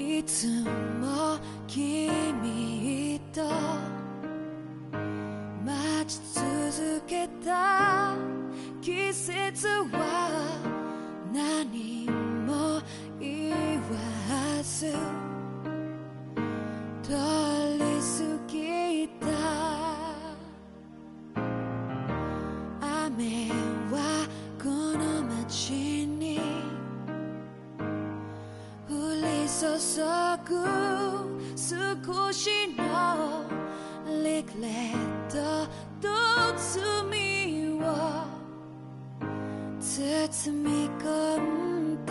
いつも君と待ち続けた季節は何も言わず通り過ぎた。雨はこの街に降り注ぐ少しのリグレットと罪を包み込んで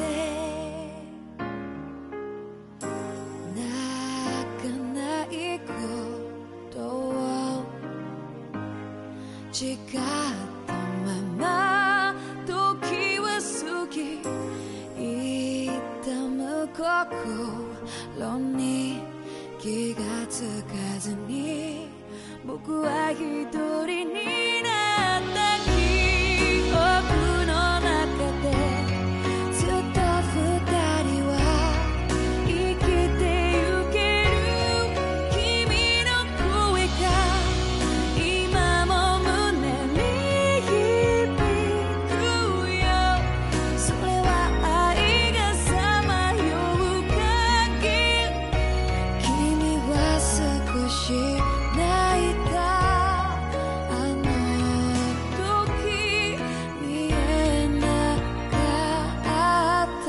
泣かないことを誓ったまま時は過ぎ痛む心に気がつかずに僕は一人になった記憶の中でずっと二人は生きてゆける君の声が今も胸に響くよ。それは愛がさまよう限り君は少し泣いた。あの時見えなかった。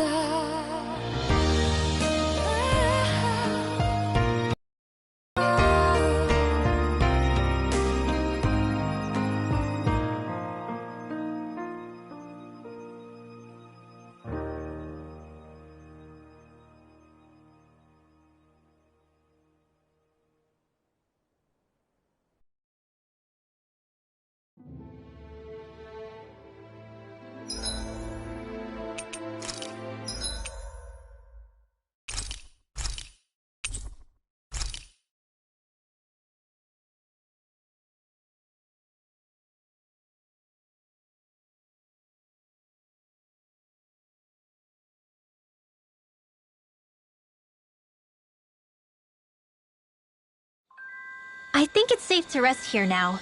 I think it's safe to rest here now.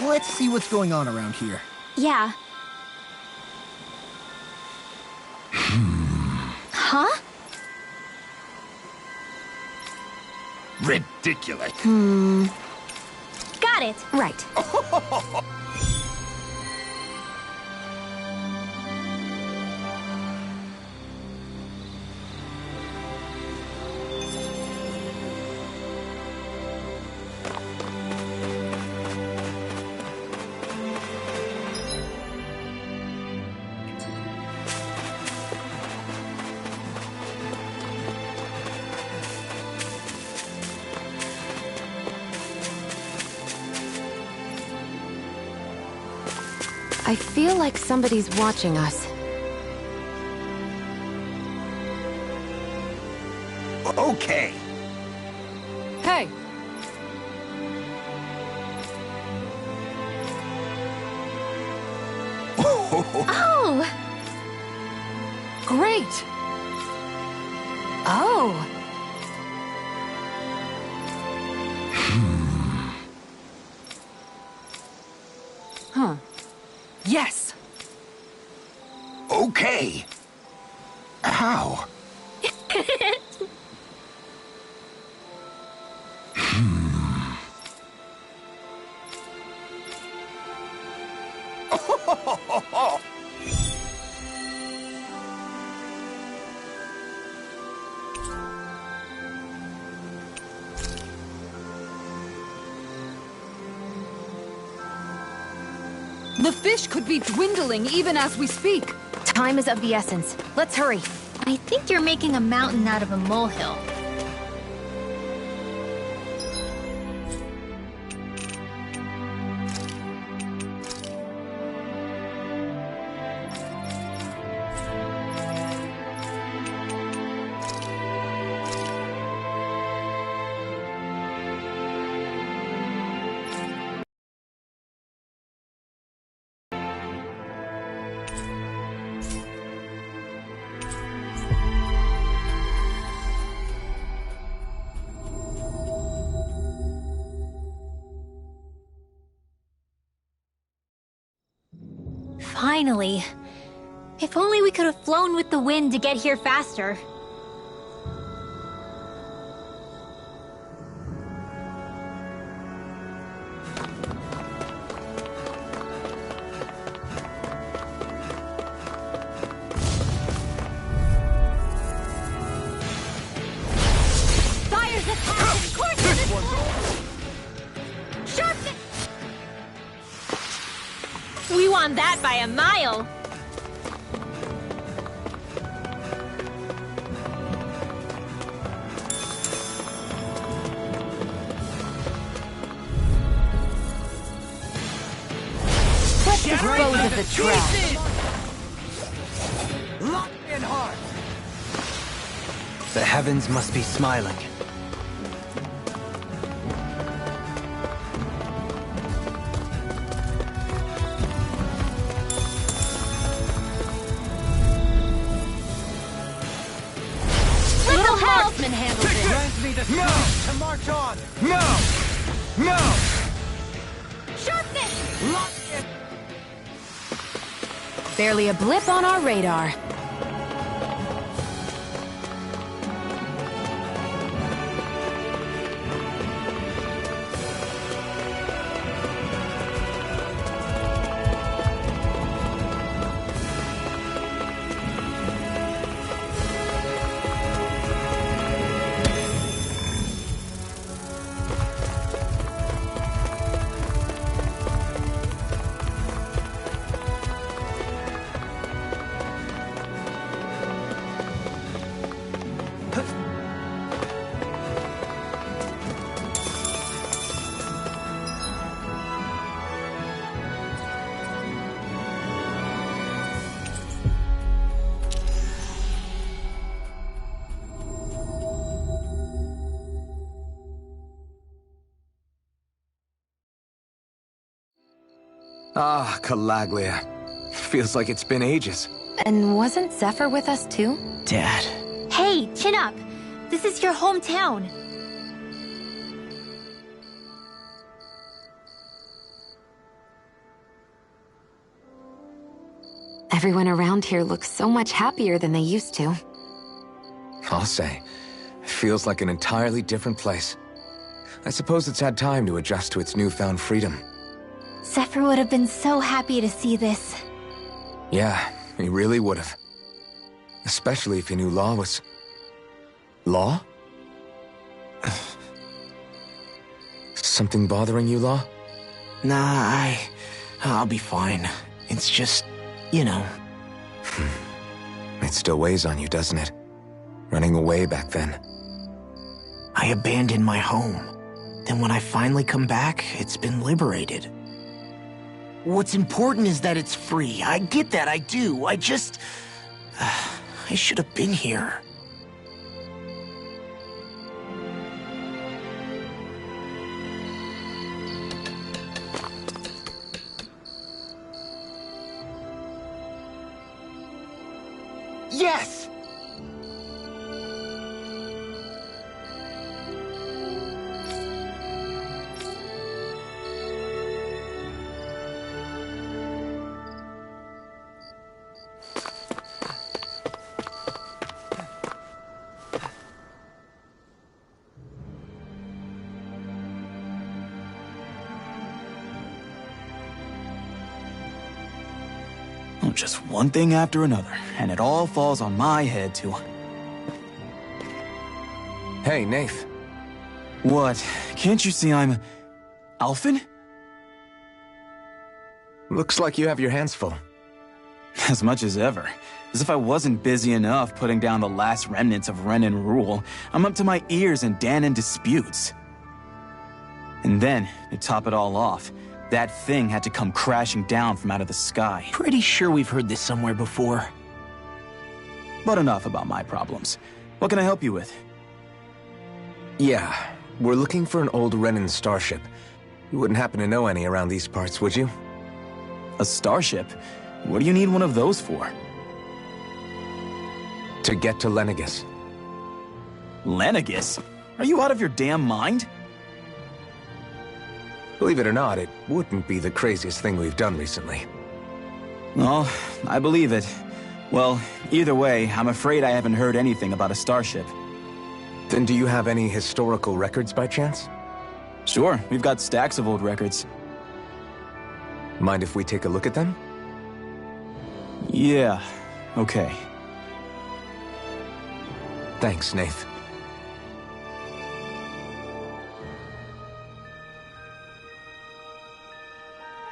Let's see what's going on around here. Yeah. Huh? Ridiculous. Got it. Right. I feel like somebody's watching us. Okay. Hey! Oh! Great! Oh! Huh. Yes! Okay. How? The fish could be dwindling even as we speak. Time is of the essence. Let's hurry. I think you're making a mountain out of a molehill. Finally. If only we could have flown with the wind to get here faster. Fire's attacking! Course Sharpen! We won that by a mile! Dispose of the trap. Lock in hard. The heavens must be smiling. Little help! Marksman handles it. Grant me the strength to march on. No! Sharpness! Lock in. Barely a blip on our radar. Ah, Calaglia. Feels like it's been ages. And wasn't Zephyr with us too? Dad. Hey, chin up! This is your hometown. Everyone around here looks so much happier than they used to. I'll say. It feels like an entirely different place. I suppose it's had time to adjust to its newfound freedom. Zephyr would have been so happy to see this. Yeah, he really would have. Especially if he knew Law was... Law? Something bothering you, Law? Nah, I'll be fine. It's just, you know. It still weighs on you, doesn't it? Running away back then. I abandoned my home. Then when I finally come back, it's been liberated. What's important is that it's free. I get that, I do. I just... I should have been here. Yes! Just one thing after another, and it all falls on my head to... Hey, Nath. What? Can't you see I'm... Alphen? Looks like you have your hands full. As much as ever. As if I wasn't busy enough putting down the last remnants of Renan rule, I'm up to my ears in Dahnan disputes. And then, to top it all off, that thing had to come crashing down from out of the sky. Pretty sure we've heard this somewhere before. But enough about my problems. What can I help you with? Yeah, we're looking for an old Renan starship. You wouldn't happen to know any around these parts, would you? A starship? What do you need one of those for? To get to Lenegis. Lenegis? Are you out of your damn mind? Believe it or not, it wouldn't be the craziest thing we've done recently. Well, I believe it. Well, either way, I'm afraid I haven't heard anything about a starship. Then do you have any historical records by chance? Sure, we've got stacks of old records. Mind if we take a look at them? Yeah, okay. Thanks, Nath.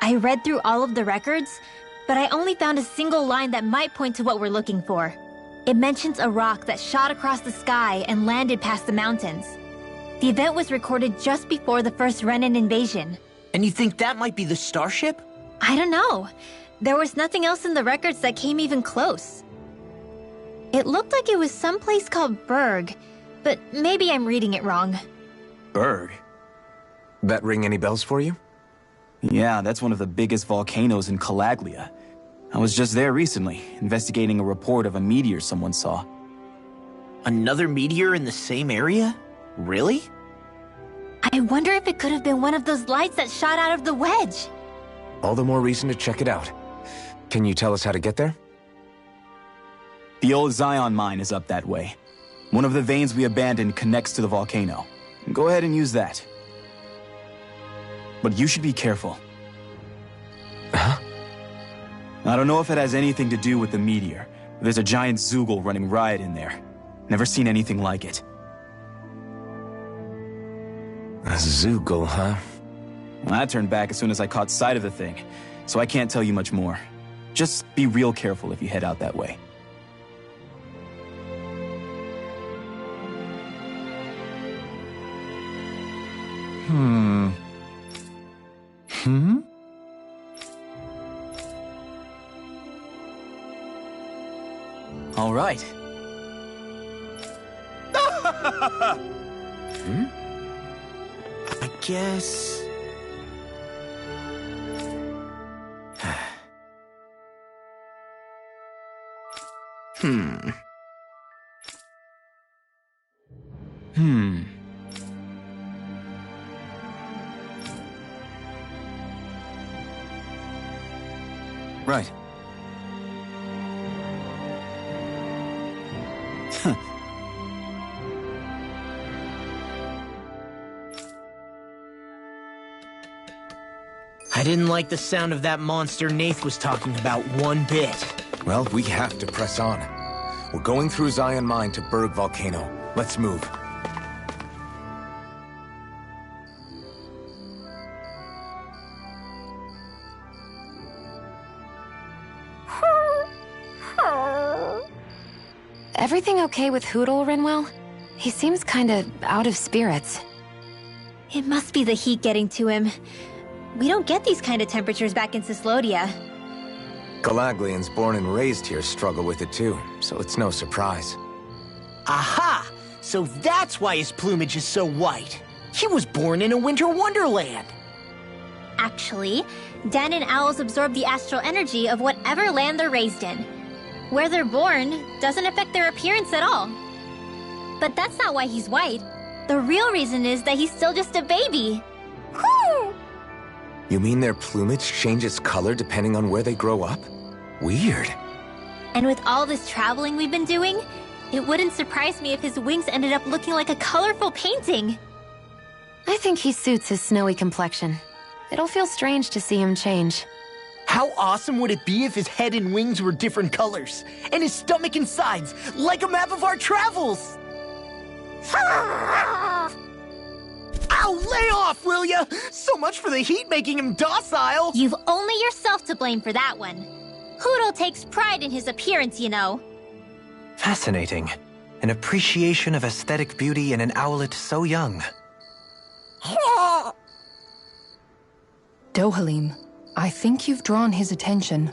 I read through all of the records, but I only found a single line that might point to what we're looking for. It mentions a rock that shot across the sky and landed past the mountains. The event was recorded just before the first Renan invasion. And you think that might be the starship? I don't know. There was nothing else in the records that came even close. It looked like it was someplace called Berg, but maybe I'm reading it wrong. Berg? That ring any bells for you? Yeah, that's one of the biggest volcanoes in Calaglia. I was just there recently, investigating a report of a meteor someone saw. Another meteor in the same area? Really? I wonder if it could have been one of those lights that shot out of the wedge. All the more reason to check it out. Can you tell us how to get there? The old Zion mine is up that way. One of the veins we abandoned connects to the volcano. Go ahead and use that. But you should be careful. Huh? I don't know if it has anything to do with the meteor. There's a giant Zoogle running riot in there. Never seen anything like it. A Zoogle, huh? Well, I turned back as soon as I caught sight of the thing, so I can't tell you much more. Just be real careful if you head out that way. All right. I guess... Right. I didn't like the sound of that monster Nath was talking about one bit. Well, we have to press on. We're going through Zion Mine to Berg Volcano. Let's move. Everything okay with Hootle, Rinwell? He seems kinda out of spirits. It must be the heat getting to him. We don't get these kind of temperatures back in Cyslodia. Galaglians born and raised here struggle with it too, so it's no surprise. Aha! So that's why his plumage is so white. He was born in a winter wonderland. Actually, Dan and owls absorb the astral energy of whatever land they're raised in. Where they're born doesn't affect their appearance at all. But that's not why he's white. The real reason is that he's still just a baby. Whew! You mean their plumage changes color depending on where they grow up? Weird. And with all this traveling we've been doing, it wouldn't surprise me if his wings ended up looking like a colorful painting. I think he suits his snowy complexion. It'll feel strange to see him change. How awesome would it be if his head and wings were different colors, and his stomach and sides, like a map of our travels? Ow, lay off, will ya? So much for the heat making him docile. You've only yourself to blame for that one. Hootle takes pride in his appearance, you know. Fascinating. An appreciation of aesthetic beauty in an owlet so young. Dohalim, I think you've drawn his attention.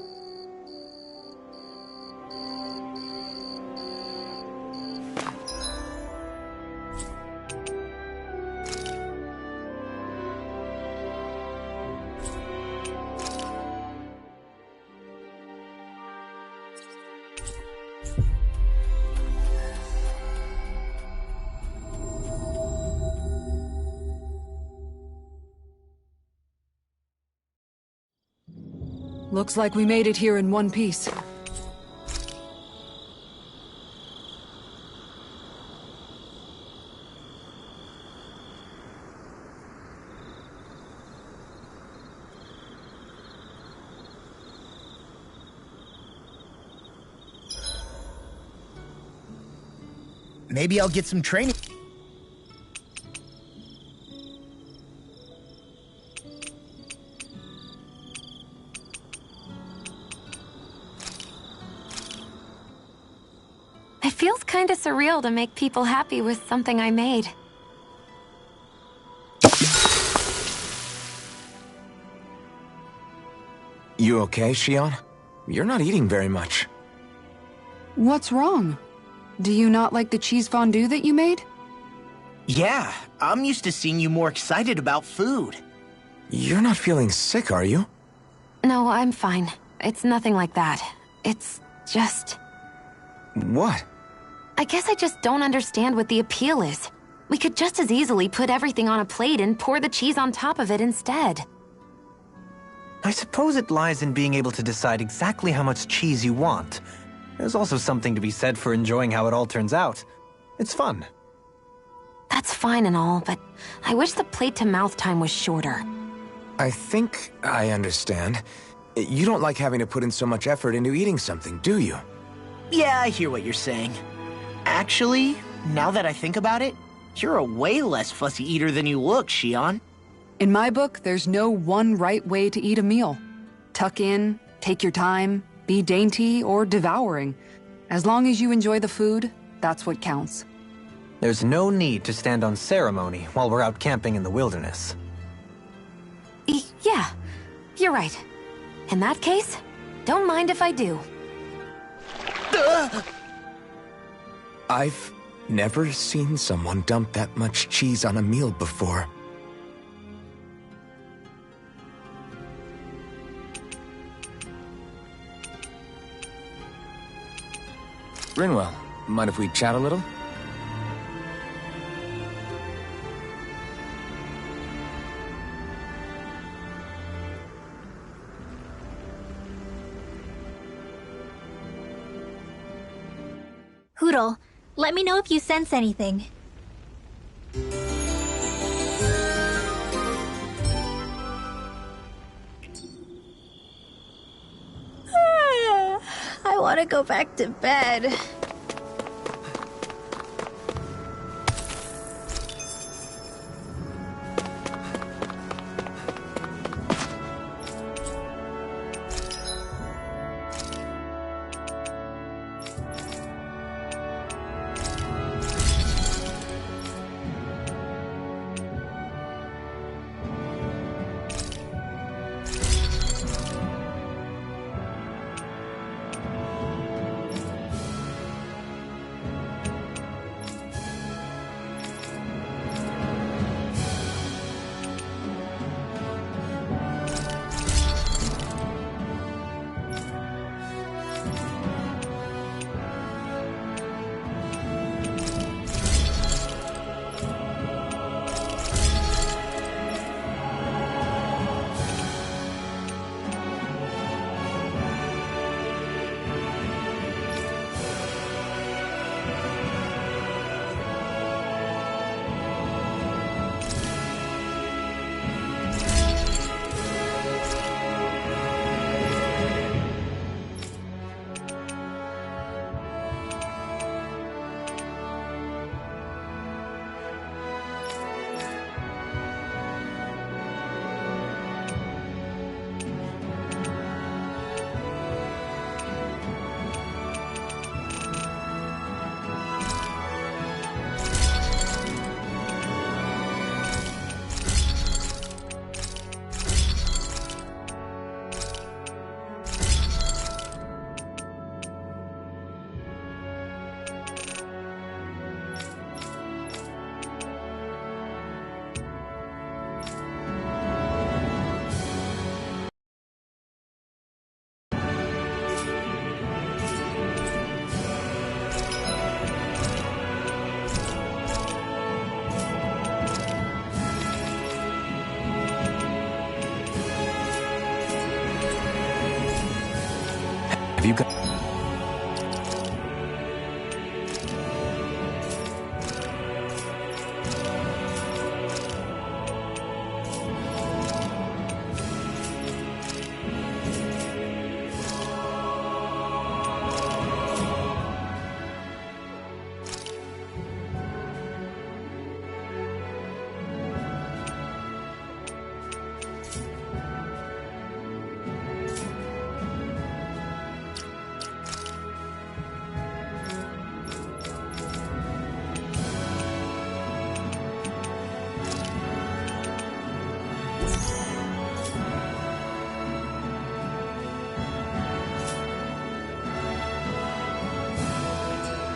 Looks like we made it here in one piece. Maybe I'll get some training. It feels kinda surreal to make people happy with something I made. You okay, Xion? You're not eating very much. What's wrong? Do you not like the cheese fondue that you made? Yeah, I'm used to seeing you more excited about food. You're not feeling sick, are you? No, I'm fine. It's nothing like that. It's just... What? I guess I just don't understand what the appeal is. We could just as easily put everything on a plate and pour the cheese on top of it instead. I suppose it lies in being able to decide exactly how much cheese you want. There's also something to be said for enjoying how it all turns out. It's fun. That's fine and all, but I wish the plate-to-mouth time was shorter. I think I understand. You don't like having to put in so much effort into eating something, do you? Yeah, I hear what you're saying. Actually, now that I think about it, you're a way less fussy eater than you look, Xion. In my book, there's no one right way to eat a meal. Tuck in, take your time, be dainty or devouring. As long as you enjoy the food, that's what counts. There's no need to stand on ceremony while we're out camping in the wilderness. Yeah, you're right. In that case, don't mind if I do. I've never seen someone dump that much cheese on a meal before. Rinwell, mind if we chat a little? Hootle, let me know if you sense anything. I want to go back to bed. Have you got...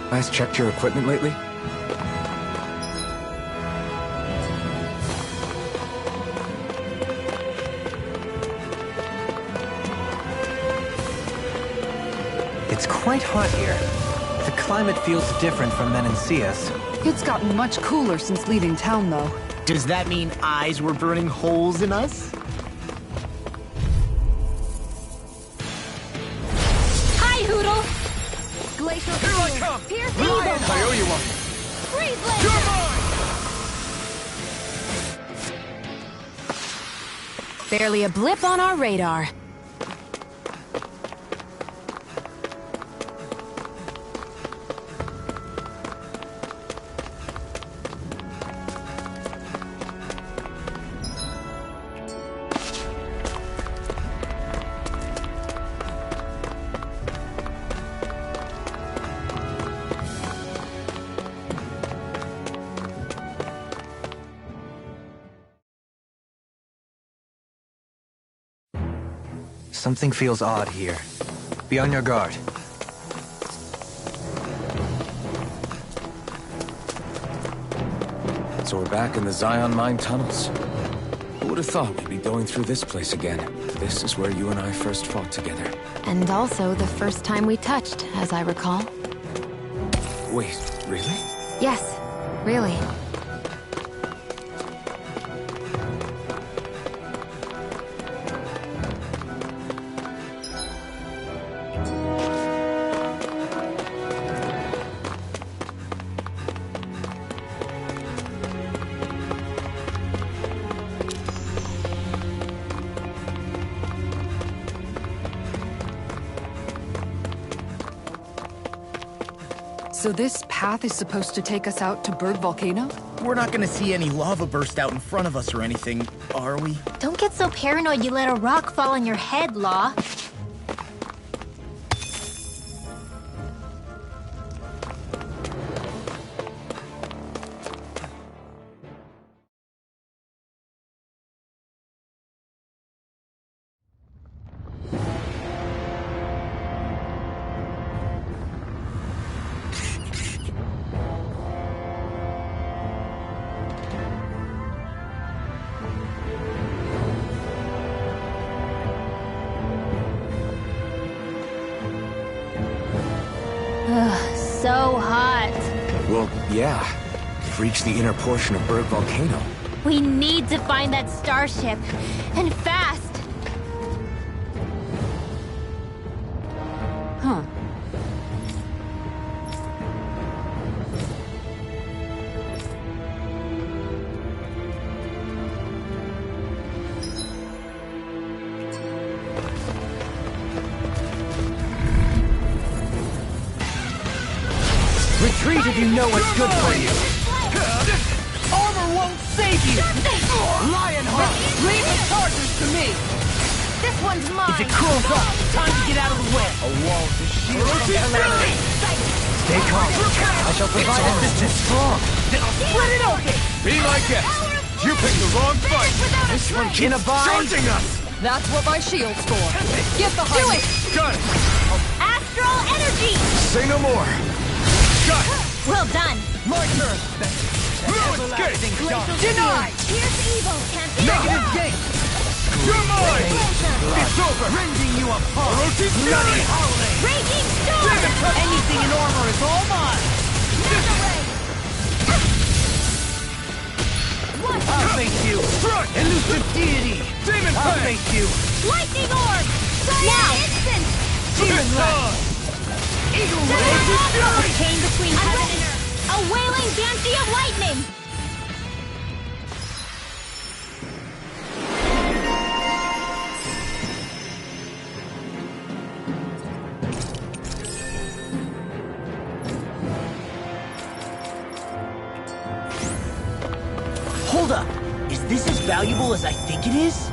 Guys checked your equipment lately? It's quite hot here. The climate feels different from Menancius. It's gotten much cooler since leaving town, though. Does that mean eyes were burning holes in us? Hi, Hootle! Glacial Here I come! Pierce Lion, Eagle! I owe you one! Freeze Laser! You're mine! Barely a blip on our radar. Something feels odd here. Be on your guard. So we're back in the Zion Mine tunnels. Who would have thought we'd be going through this place again? This is where you and I first fought together. And also the first time we touched, as I recall. Wait, really? Yes, really. So this path is supposed to take us out to Berg Volcano? We're not gonna see any lava burst out in front of us or anything, are we? Don't get so paranoid you let a rock fall on your head, Law. So hot. Well, yeah. We've reached the inner portion of Berg Volcano. We need to find that starship. And fast! Huh. Retreat if you know what's good for you! Armor won't save you! Lionheart, leave the charges to me! This one's mine! If it cools off, time to get out of the way! A wall to shield from calamity! Stay calm. I shall provide assistance. Strong. Then I'll split it open! Be my guest! You picked the wrong fight! This one can abide! Charging us! That's what my shield's for. Get behind me! Got it! Astral energy! Say no more! Got it! Well done! My turn! Everlasting Shot. Denied! Pierce evil, champion! Negative gate! You're mine! It's over! Rending you apart! Orochi Bloody Fury! howling! Raging storm! Anything in armor is all mine! I'll face you! Strike! Elusive deity! Demon I'll Fang! face you! Lightning orb! Now! Instant! Demon Blast! A chain between heaven and earth. A wailing banshee of lightning. Hold up! Is this as valuable as I think it is?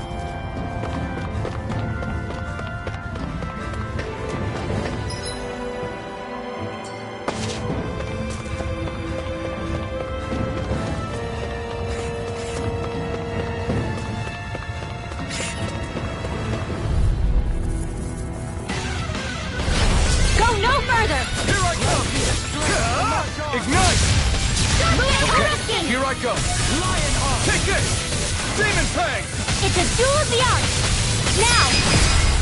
Go no further. Here I come! Ignite! Okay, here I go! Lion Heart! Take this! Demon Fang! It's a duel of the arts. Now,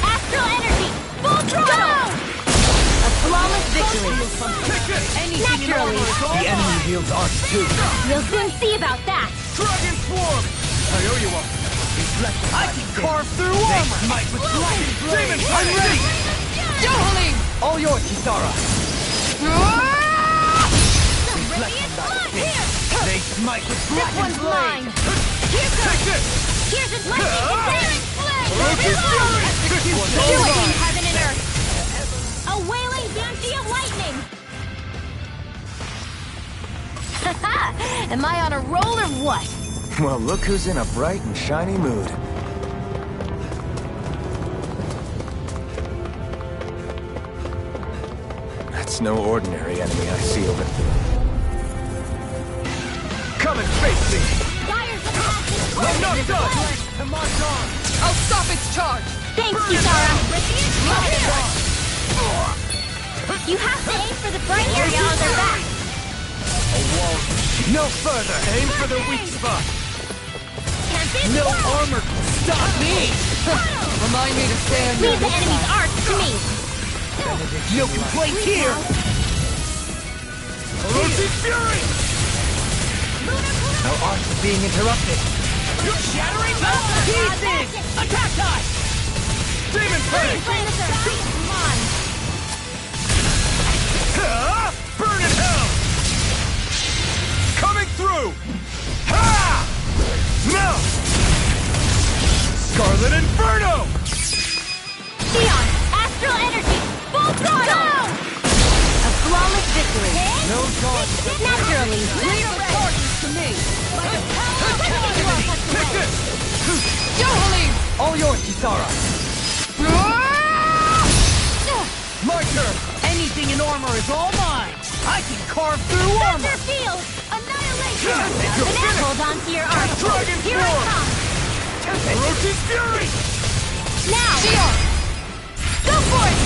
astral energy, full throttle. A flawless victory. Take this! Naturally. The enemy wields arts too. We'll soon see about that. Dragon Swarm! I owe you one. I can carve through armor! Smite with lightning Demon blade! Fang! I'm ready! Yohalim! All yours, Kisara! They smite with This dragon one's mine. blade! Here Take goes. this! Here's its lightning. Demon flame. Roach's Fury! Do it in heaven and earth. A wailing banshee of lightning. Am I on a roll or what? Well, look who's in a bright and shiny mood. That's no ordinary enemy I see over there. Come and face me! Fire's the path. I'm not done! To march on! I'll stop its charge! Thanks, Kisara. You have to aim for the bright area on their back. No further! Aim for the weak spot! No armor can stop me! Remind me to stay on your Leave the enemy's arts to me. No complaints here! Roach's Fury! Our arts are being interrupted! Shattering pieces! Attack time! Demon Fang! Mine. Burn in hell! Coming through! Ha! Now! Scarlet Inferno! Sion, astral energy, full throttle. A flawless victory. No charge! Naturally. Leave the charges to me! Take this! Yohalim! All yours, Kisara! My turn! Anything in armor is all mine! I can carve through armor! Thunder field, annihilation. You're Now finished. hold on to your arms. Dragon Here I Form. come. Roach's Fury! Now. Sion! Go for it.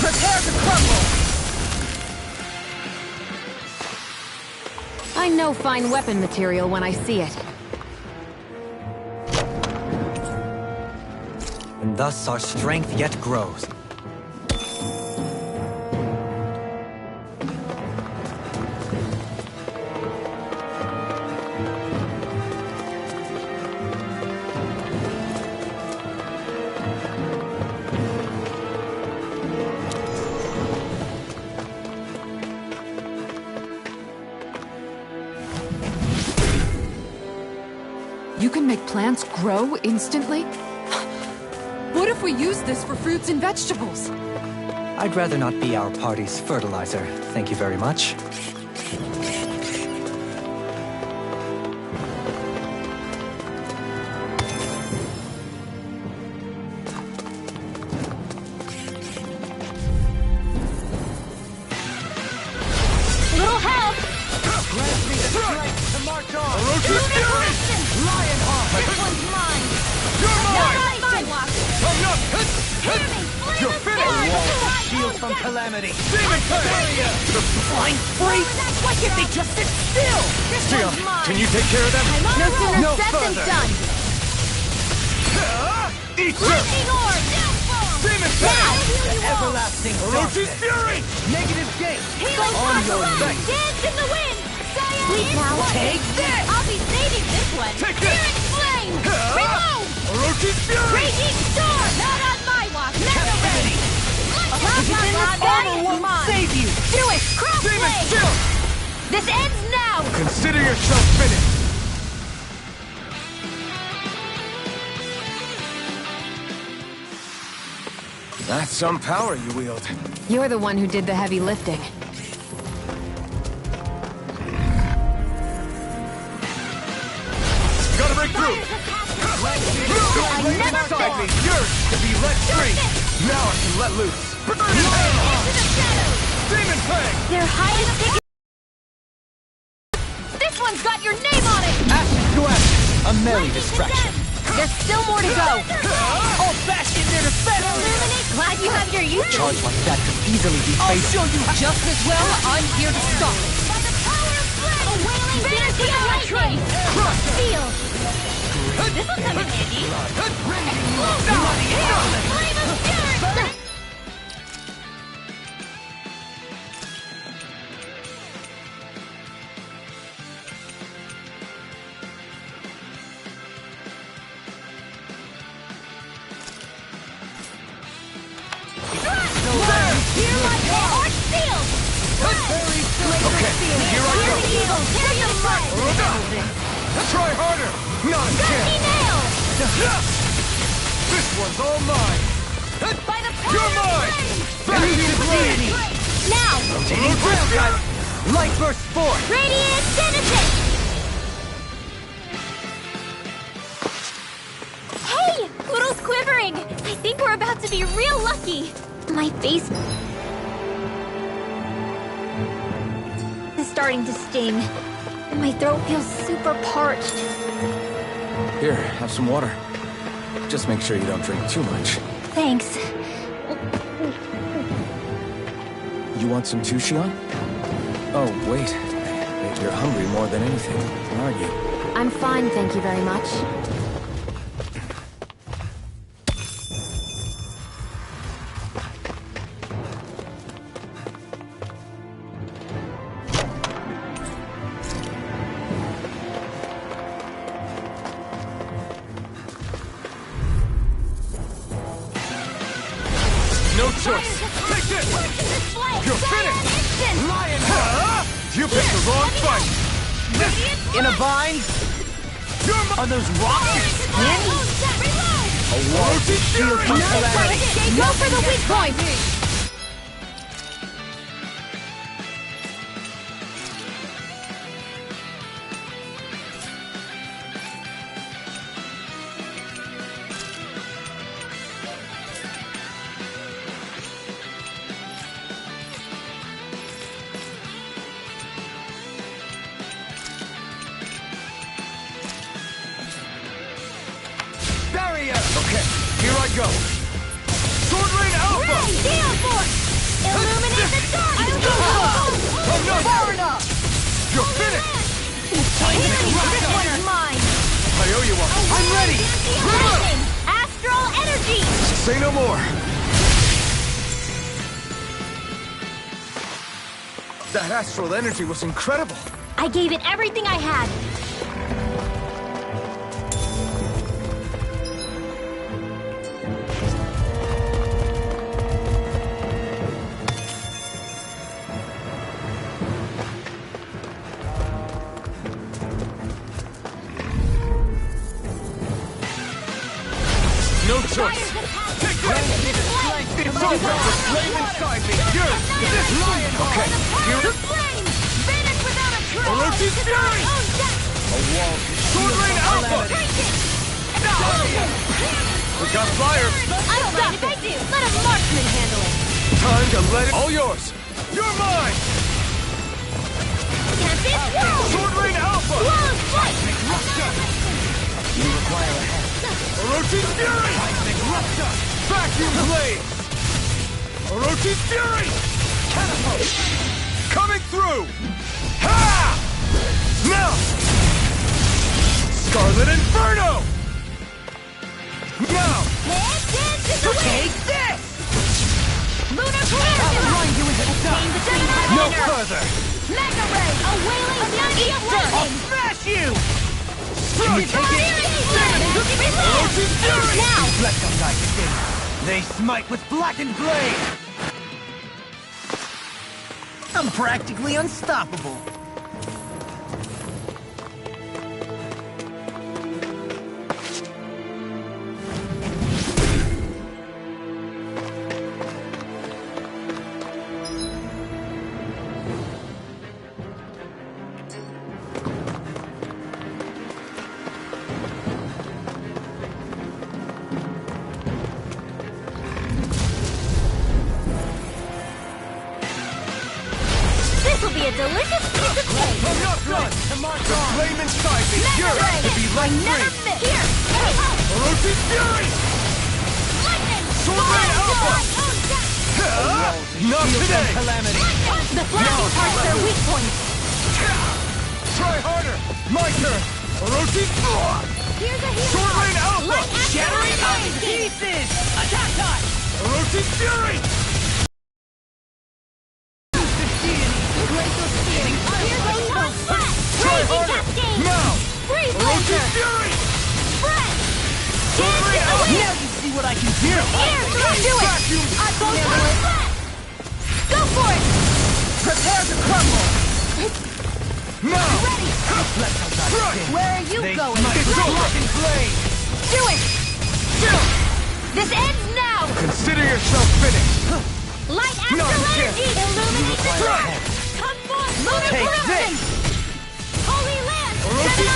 Prepare to crumble! I know fine weapon material when I see it. And thus our strength yet grows. You can make plants grow instantly? What if we use this for fruits and vegetables? I'd rather not be our party's fertilizer, thank you very much. Little help. Grant me the strength to march on! Roach's Fury! Lion Heart! This one's mine. You're mine! Not mine, Walk. I'm not... You're finished! Shield from calamity! Demon Fang! Flying freak! Why can't they just sit still? Sion, can you take care of them? No sooner No said than further. done. Eat this! Lightning orb. Demon Fang! Everlasting Roach's darkness! Fury! Negative gate! Healing On your possible. back! Dance in the wind. Sleep now. Take this! I'll be saving this one. Take this. Spirit flame. Reload. Roach's Fury! Raging storm. Not on my watch. Never ready. This ends now! Consider yourself finished! That's some power you wield. You're the one who did the heavy lifting. Gotta break through! Inside me, yours to be let free! Now I can let loose! Demon Fang! Their highest ticket... This one's got your name on it! Acid to acid! A merry distraction. There's still more to go! I'll bash in there to defend! Illuminate, glad you have your use. Charge like that could easily be I'll fatal. show you just as well. I'm here to stop it. By the power of flame! A wailing vanity of lightning! Feel! This'll come in handy. Flame of fury! Try harder! Not again! This one's all mine! By the You're power mine! of Back to blade! now! Rotating breath. Light burst forth! Radiant Genesis! Hey! Poodle's quivering! I think we're about to be real lucky! My face is starting to sting. And my throat feels super parched. Here, have some water. Just make sure you don't drink too much. Thanks. You want some too, Xion? Oh, wait. You're hungry more than anything, aren't you? I'm fine, thank you very much. No choice! Take this! You're finished! Lion! You picked the wrong fight! In a vine? Are those rocks? A wall to shield from calamity. Go for the weak point! Barrier! Okay, here I go! Sword Rain Alpha! Gale Force! Illuminate the dark! I'm not Far enough! You're finished! This one's mine! I owe you one. I'm ready! Astral Energy! Say no more! That astral energy was incredible! I gave it everything I had. No choice! Take this! It's over! The flame inside me! Yours! This lion! Okay, here... The flame! Vanish without a trace! Orochi's fury! A wall to Sword Rain Alpha! We got fire! I don't mind if I do! Let a marksman handle it! Time to let it... All yours! You're mine! Tempest Whirl! Sword Rain Alpha! Flawless Flight! You require a hand. Orochi's fury! Vacuum blade! Orochi's fury! Catapult! Coming through! Ha! Now! Scarlet Inferno! Now! Take this! Lunar Calamity! I'll run you into the dark. No further! Mega Ray! A wailing vanity of lightning! Smash you! Can you take it? Orochi's fury! Now! Let them die begin. They smite with blackened blade! I'm practically unstoppable. delicious piece of cake! I'm not done! The flame inside me yearns to be let free! Here! Orochi Fury! Lightning! Sword Rain Alpha! Not today! The flashing parts are weak points! Try harder! My turn! Orochi! Here's a healing Sword Rain Alpha! Light Shattering out to pieces! Attack time! Orochi Fury! Try harder! Now! Freeze Orochi laser! Fury! Spread! Sword Rain Alpha! Now you see what I can do! Here! Do it! Vacuum! I both Go for it! Prepare to crumble! Now! Ready! Where are you going? It's over! Do it! Still! This ends now! Consider yourself finished! Light No, astral you energy! Illuminate the Try! dark! Come forth! Lunar Take corruption! this! Holy land! Orochi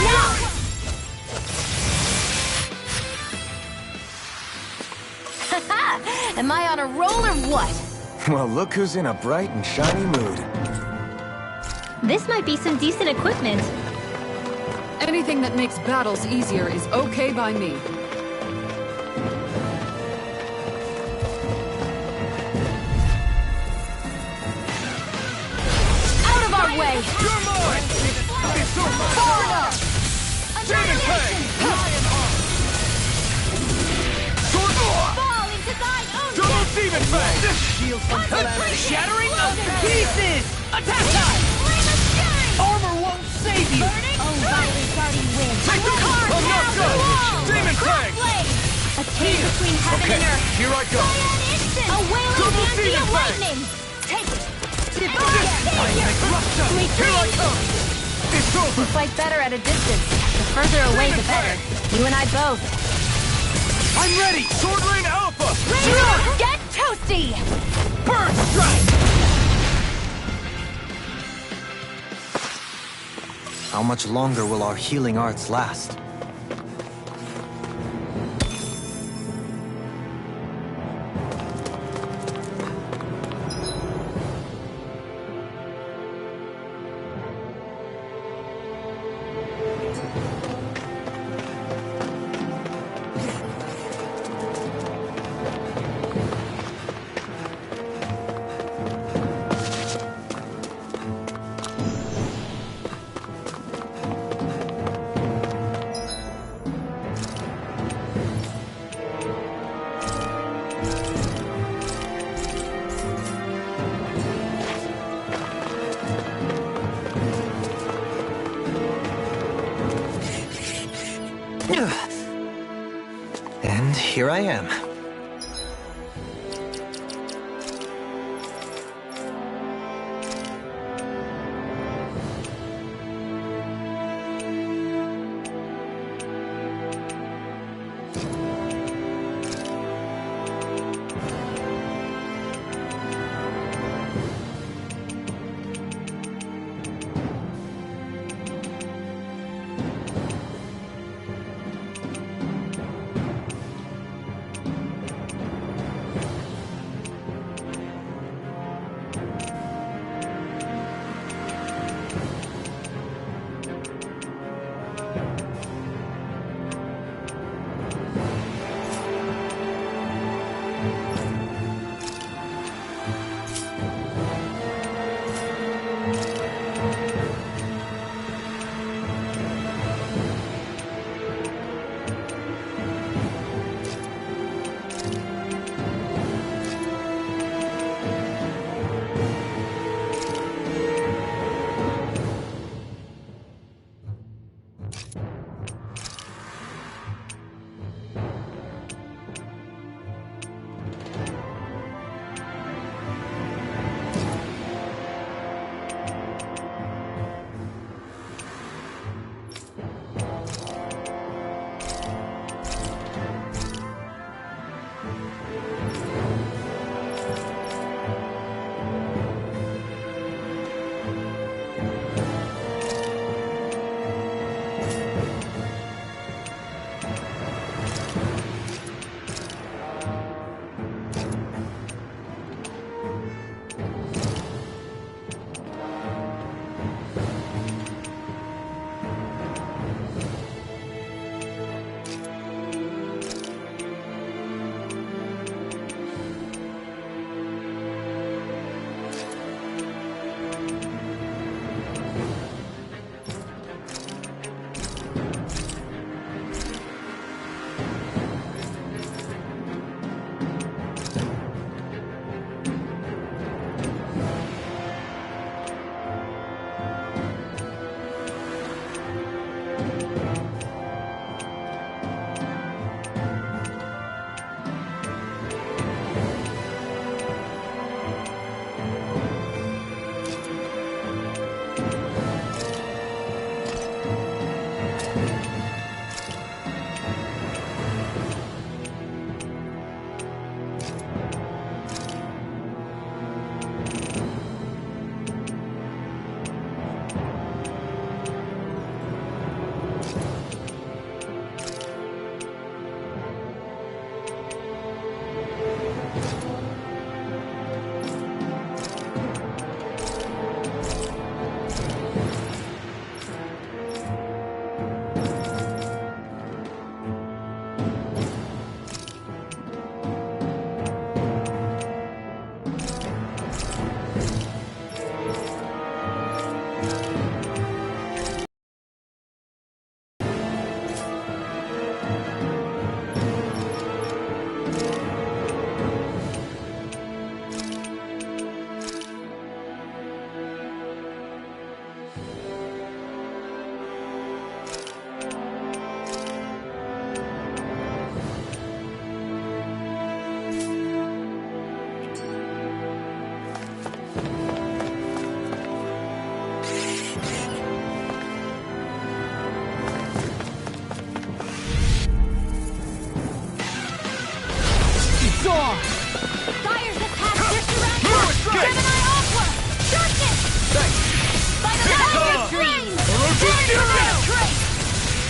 Set it out! Am I on a roll or what? Well, look who's in a bright and shiny mood. This might be some decent equipment. Anything that makes battles easier is okay by me. Out of our way! You're mine! It's over! Far enough! Demon Fang! Sword Fall into thine own Double death! Demon Fang! Shield from calamity! Shattering of pieces! Attack time! Flame of fury! Armor won't save you! Burning! Oh, Riley guarding wind! Take the card! I'm not done! Demon Fang! Flame! A chain between heaven Okay, and earth! here I go! Cyan instant! A wailing Double fancy Demon of Fang! lightning! Take it! Here I come! It's over! Fight better at a distance. The further away, the better. You and I both. I'm ready! Sword Rain Alpha! Get toasty! Bird Strike! How much longer will our healing arts last? And here I am.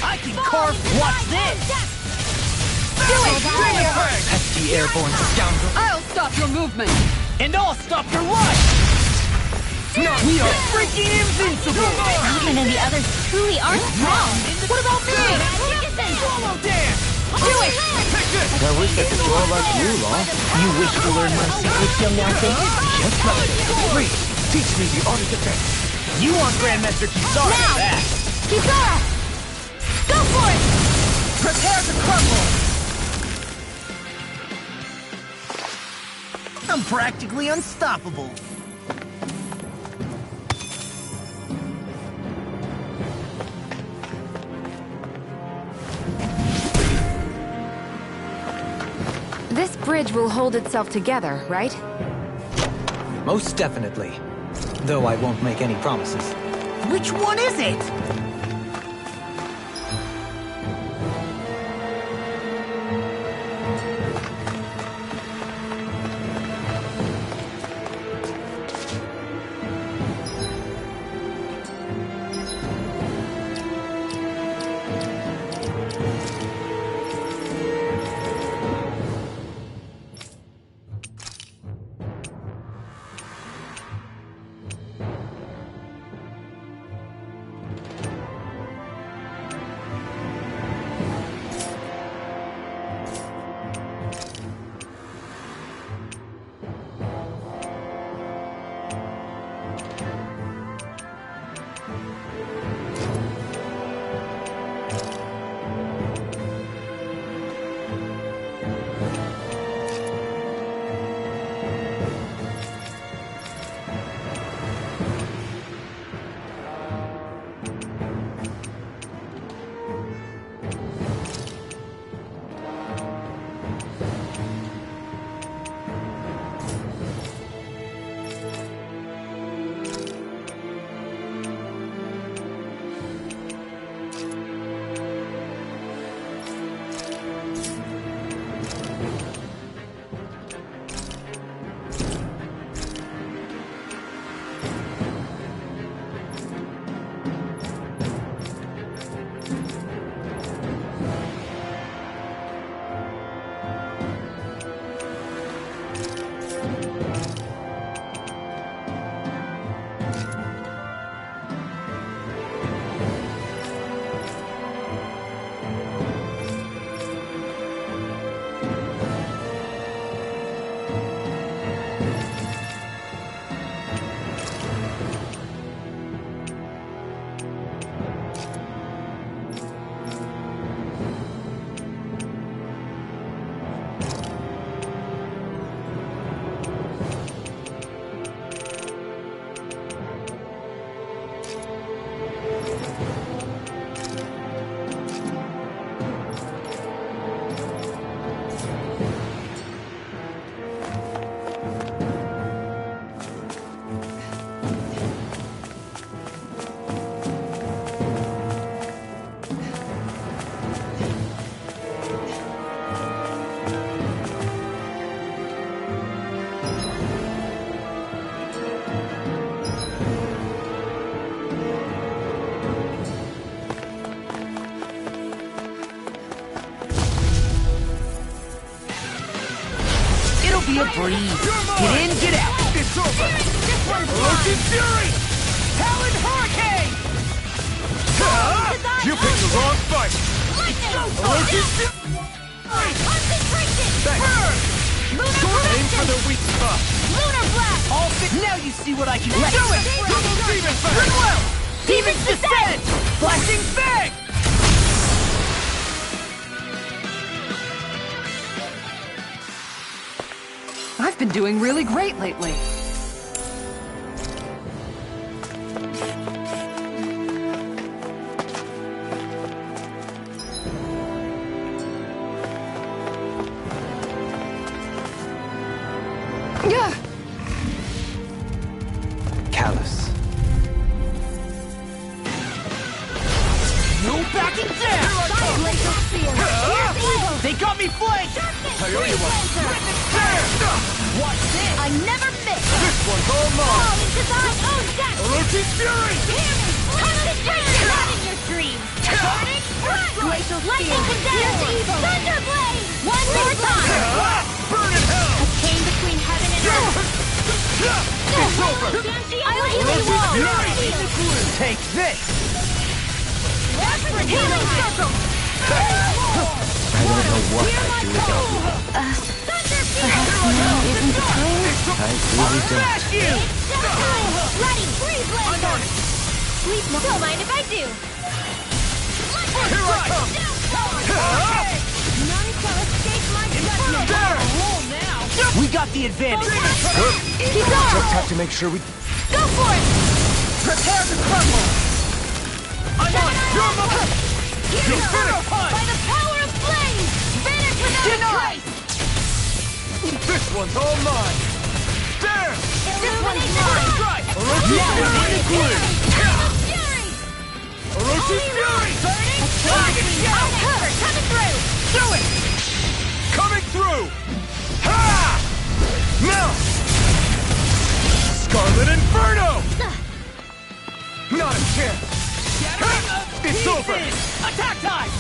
I can carve. Watch this! Do it! Pesky airborne scoundrel. I'll stop your movement! And I'll stop your life! We are freaking invincible! Alvin and the others truly are strong. What about me? Swallow dance! Do it! Take this! I wish I could draw like you, Law. You wish to learn my secrets, young Alpha? Just try it. Please, teach me the art of defense. You want Grandmaster Kisara for that. Kisara! Go for it! Prepare to crumble! I'm practically unstoppable. This bridge will hold itself together, right? Most definitely. Though I won't make any promises. Which one is it? Be a breeze. Get in, get out. It's over. Ocean Fury! Talon Hurricane! You picked the wrong fight. Ocean Fury! Thanks. Aim for the weak spot. Lunar Blast! All fit. Now you see what I can do. Do it! Double Demon Fang! Well, Demon's Descent! Flashing Fang! I've been doing really great lately. Yeah. Callous. No backing down! They got me flanked! I owe you one. Watch this! I never miss! This one's all mine. All into thine own death! Orochi's Fury! Concentration! Not in your dreams! Burning Front! Glacial Lightning Condemned! Thunderblade! One more time! Burn in hell! A chain between heaven and earth! It's over! I will heal you all! Take this! Healing circle! I don't know what I'd do without you. Perhaps now isn't the time? I really don't. Smash you! Ready! Freeze laser! Please don't mind if I do! Here I come! None shall escape my judgment! There! We got the advantage. Just have to make sure we... Go for it! Prepare to crumble. I'm on! You're my... Here's You'll the finish! by the power of flames! Vanish without a trace! This one's all mine! There! Illuminate the dark! Strike! Orochi Fury! Fury! Orochi Fury! Burning I'll cover! Coming through! Do it! Coming through! Ha! Now! Scarlet Inferno! Not a chance! It's over! Attack time.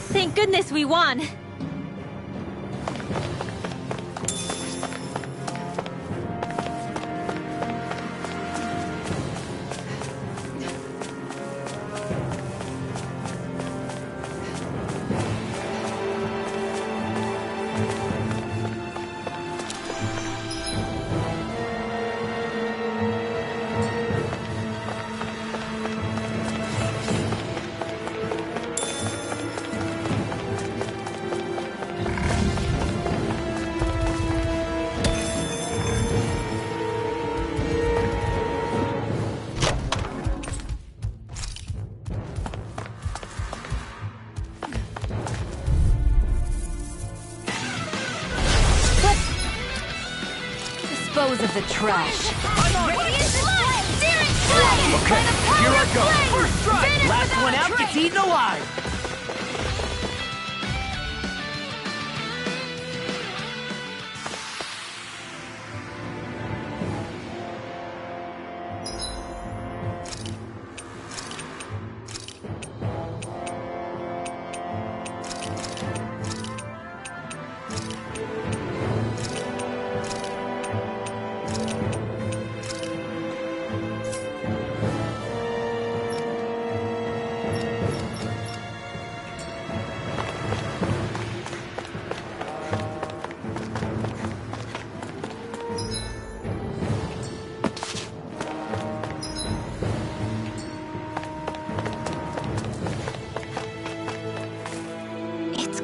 Thank goodness we won! Dispose of the trash. Okay, here I go! First strike! Last one out gets eaten alive.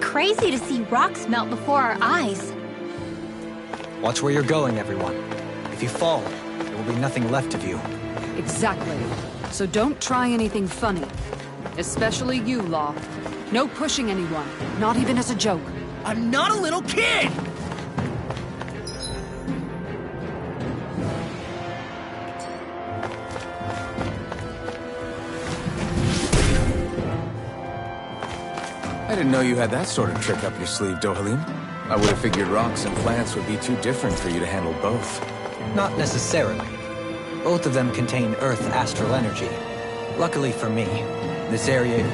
Crazy to see rocks melt before our eyes. Watch where you're going, everyone. If you fall, there will be nothing left of you. Exactly. So don't try anything funny. Especially you, Law. No pushing anyone, not even as a joke. I'm not a little kid. I didn't know you had that sort of trick up your sleeve, Dohalim. I would have figured rocks and plants would be too different for you to handle both. Not necessarily. Both of them contain Earth astral energy. Luckily for me, this area...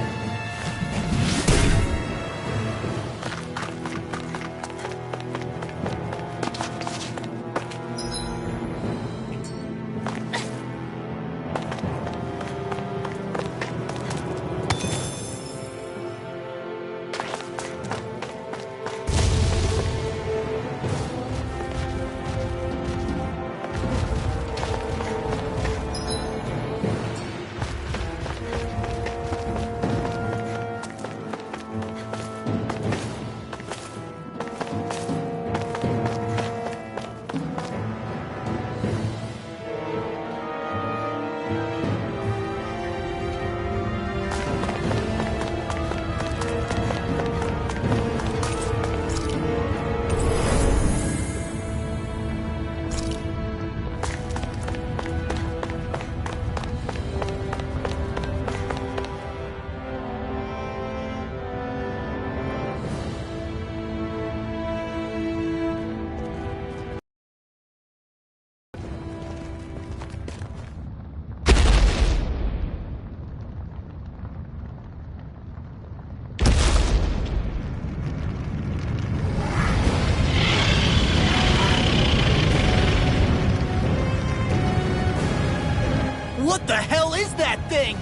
What the hell is that thing?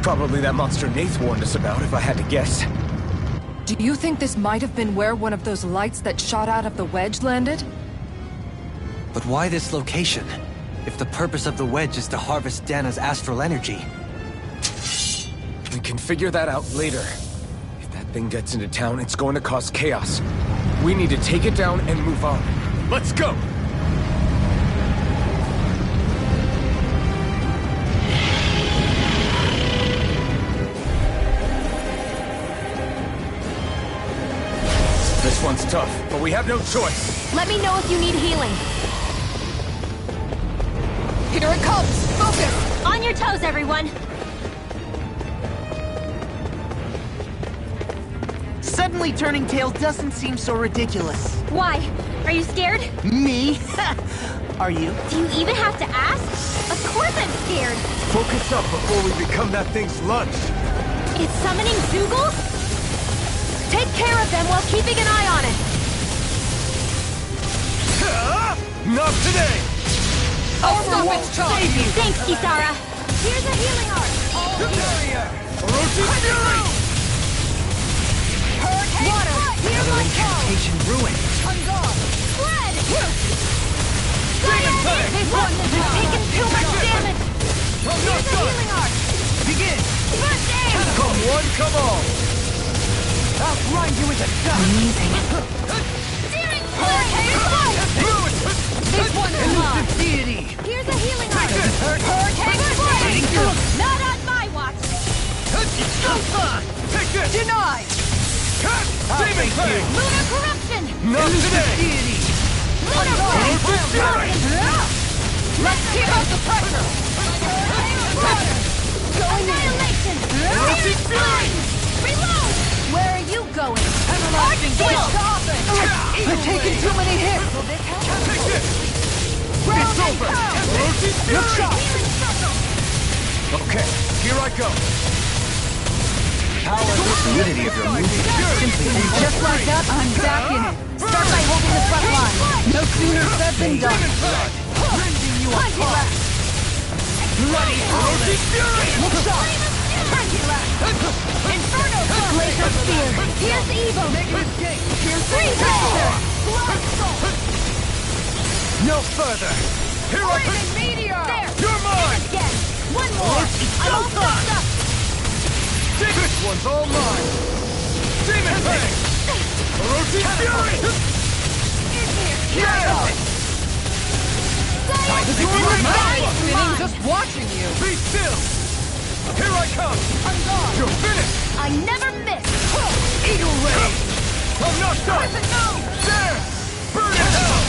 Probably that monster Nath warned us about, if I had to guess. Do you think this might have been where one of those lights that shot out of the wedge landed? But why this location? If the purpose of the wedge is to harvest Dana's astral energy. We can figure that out later. If that thing gets into town, it's going to cause chaos. We need to take it down and move on. Let's go! This one's tough, but we have no choice. Let me know if you need healing. Here it comes! Focus! On your toes, everyone! Suddenly turning tail doesn't seem so ridiculous. Why? Are you scared? Me? Are you? Do you even have to ask? Of course I'm scared! Focus up before we become that thing's lunch. It's summoning Zoogles? Take care of them while keeping an eye on it. Not today! Over won't save you! Thanks, Kisara! Here's a healing art. Orochi Fury! Water, here's Another my incantation ruined. Fled! Demon Fang! You've taken too much damage! I'm not done! Healing art! Begin! First aid! Come one, come all! I'll grind you into dust! Amazing. Searing Hurricane Flight! This one is mine! Deity! Here's a healing art! Hurricane Flight! Not on my watch! Take this! Denied! Demon Fang! Lunar corruption! Not today! Deity! Lunar Orochi blast! Fury! Let's keep up the pressure! Annihilation! Orochi Fury! Reload! Where are you going? Everlasting Switch! I've taken too many hits! Take this! It's over! Orochi Fury! Okay, here I go! Power the fluidity of your music. And just like that, I'm back in it. Start by holding the front line. No sooner said than done. Demon Fang! Rending you apart! Bloody Orochi Fury! Inferno! Laser Spear! Here's Evo! Here's Freeze! No further! Here I come! Meteor! There! You're mine! Again! One more! I'm all fucked up! This one's all mine! Demon Fang! Orochi Fury! Here I go! Spinning just watching you. Be still! Here I come! I'm gone! You're finished! I never miss! Eagle Ray! I'm not done! No! There! Burn in hell!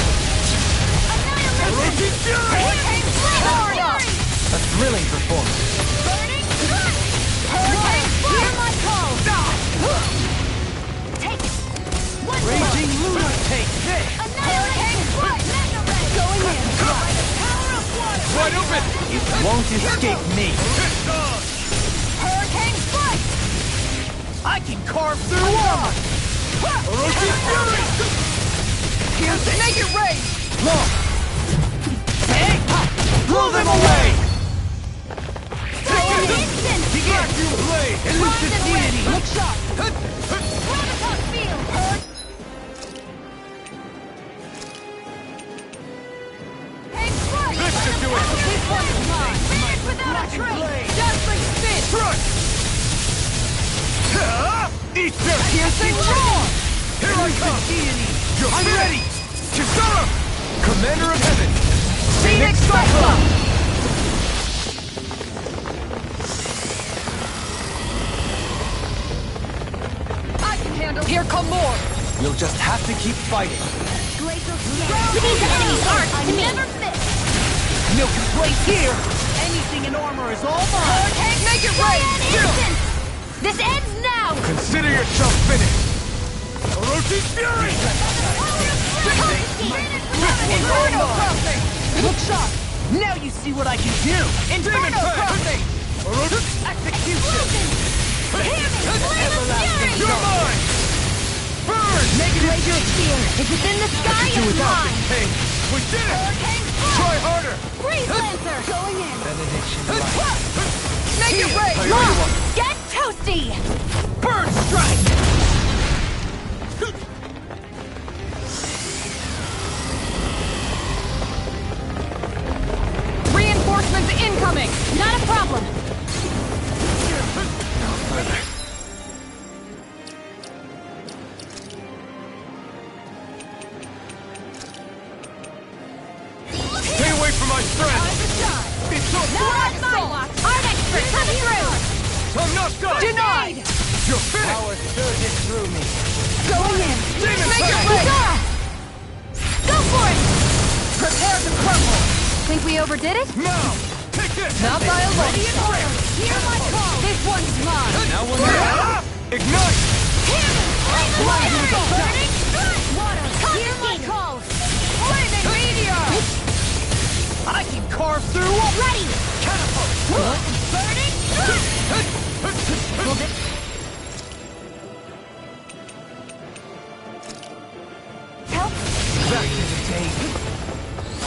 Orochi Fury! Powered up! A thrilling performance. Burning Gun! Hurricane Hear my call! Take it! One more! Raging Luna, take this! Hurricane Flight! Going in! Power of water! Wide open! It won't escape me. It's on! Hurricane Flight! I can carve through walls! Orochi Fury! Here's the naked ray. Long! Hey! Blow them away! Instant! Vacuum blade! Elusive deity! Look sharp! Graviton field! Hang Flight! This should do it! This one is mine! Finish without a trace! Dazzling spin! Thrust! Eat this! Piercing roar! Here I come! You're I'm ready! Kisara! Commander of Heaven! Phoenix Cyclone! I can handle. Here come more. We'll just have to keep fighting. These enemies aren't to me! Never miss! No complaints here! Anything in armor is all mine! Hurricane Make it rain. Instant! This ends now! Consider yourself finished! Orochi Fury! Inferno crossing! Look sharp! Now you see what I can do! Demon Inferno Fang! crossing! Orochi! Execution! You're mine! Burn! Negative Laser Spear is within the sky do and without mine! Hey, we did it! Hurricane Try harder! Freeze Lancer! Going in! Benediction light. Make it break! Look! Get toasty! Bird strike! Reinforcements incoming! Not a problem! No further. Stay away from my friend! It's so Not on my watch! Art expert, come through! I'm not done! Denied! You're finished! Power surges through me. Going in! Demon Make it Fang! break! Go for it! Prepare to crumble! Think we overdid it? Now! Take this! Not by a long shot. Hear my call! This one's mine! Now we're here. Ignite! Burning strike! Water! Hear my call! Flaming meteor! I can carve through Ready! catapult. Burning strike! Help! Back to the table.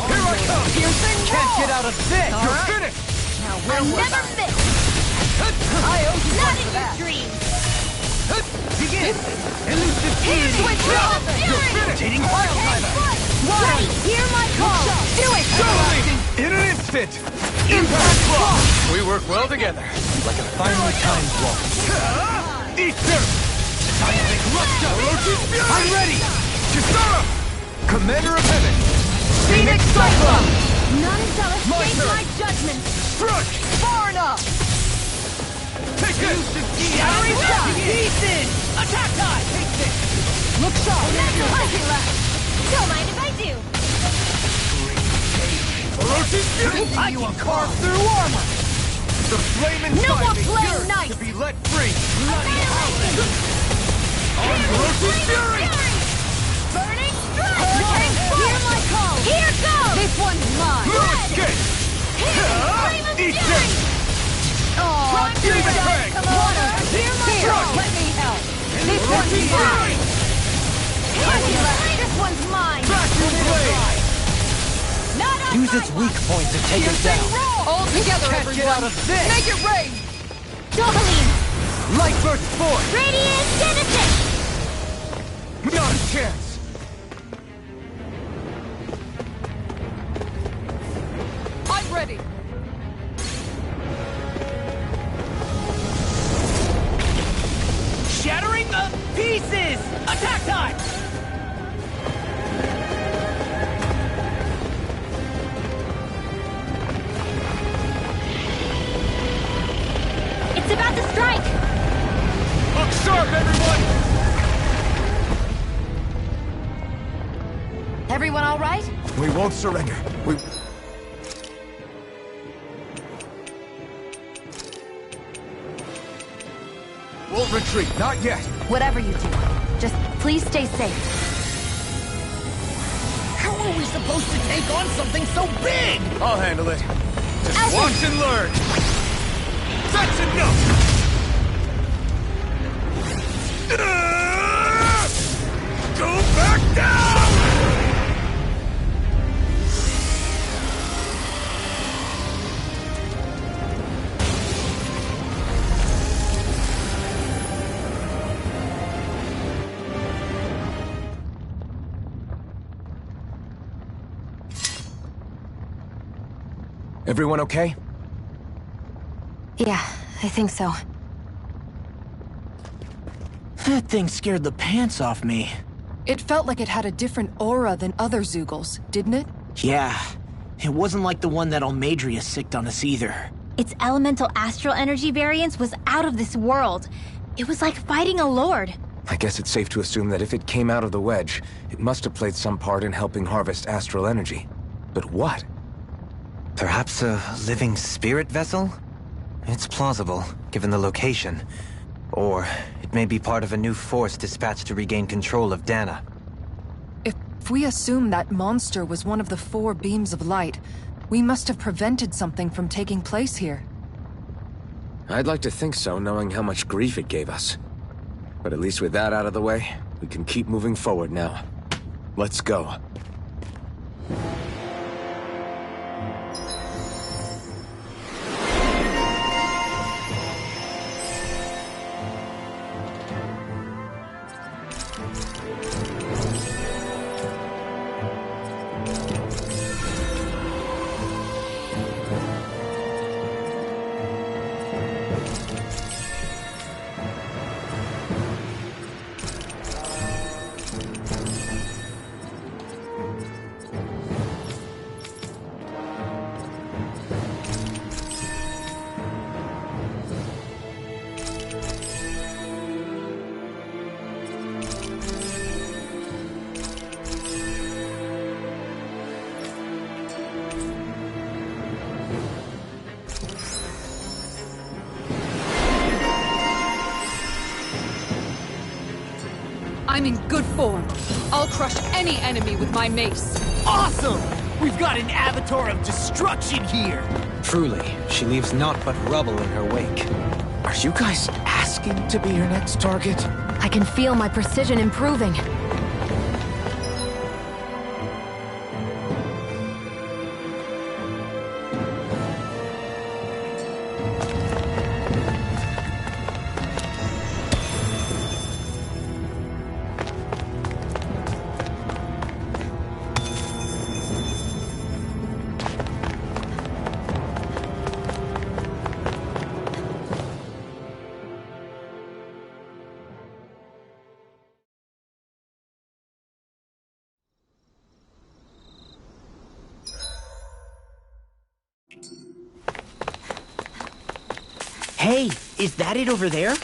Here I come! Can't get out of this. You're finished! I'm never fit! I owe you Not one in for your that. dreams! Begin. Elusive Hit deity. with You're fury! finished! Rotating pile driver. Ready! Hear my call! Do it! In an instant! Impact block! We work well together. Like a finely timed waltz. Eat dirt! Orochi's Fury! I'm ready. Kisara! Commander of Heaven! Phoenix Cyclone! None shall My escape turn. my judgment! Strike! Far enough! Take this! Shattering shot! Pieces. Attack time. Take this. Look sharp! Don't mind if I do. Orochi's Fury! I can carve through armor. The flame No inside more me playing yearns nice. to be let free! Annihilation! On Orochi's Fury! Burning strike! Hear my call! Here goes! This one's mine! No escape! Flame of Eat fury! this! Oh, Demon Fang! Water! Hear my Here, call! let me help! This one's Orochi's mine! Fury! This one's mine! Back to blade! Not on Use my its weak point to take it down. All together, Can't get out everyone! of this. Make it rain! Doubling. Light burst forth. Radiant Genesis. Not a chance! I'm ready! Shattering of pieces. Attack time. It's about to strike. Look sharp, everyone! Everyone all right? We won't surrender. We... Won't retreat, not yet. Whatever you do, just please stay safe. How are we supposed to take on something so big? I'll handle it. Just watch and learn. That's enough! Go back down! Everyone okay? Yeah, I think so. That thing scared the pants off me. It felt like it had a different aura than other Zeugles, didn't it? Yeah, it wasn't like the one that Almadria sicked on us either. Its elemental astral energy variance was out of this world. It was like fighting a lord. I guess it's safe to assume that if it came out of the wedge, it must have played some part in helping harvest astral energy. But what? Perhaps a living spirit vessel? It's plausible, given the location. Or it may be part of a new force dispatched to regain control of Dana. If we assume that monster was one of the 4 beams of light, we must have prevented something from taking place here. I'd like to think so, knowing how much grief it gave us. But at least with that out of the way, we can keep moving forward now. Let's go. I'm in good form. I'll crush any enemy with my mace. Awesome! We've got an avatar of destruction here! Truly, she leaves naught but rubble in her wake. Are you guys asking to be her next target? I can feel my precision improving. Hey, is that it over there?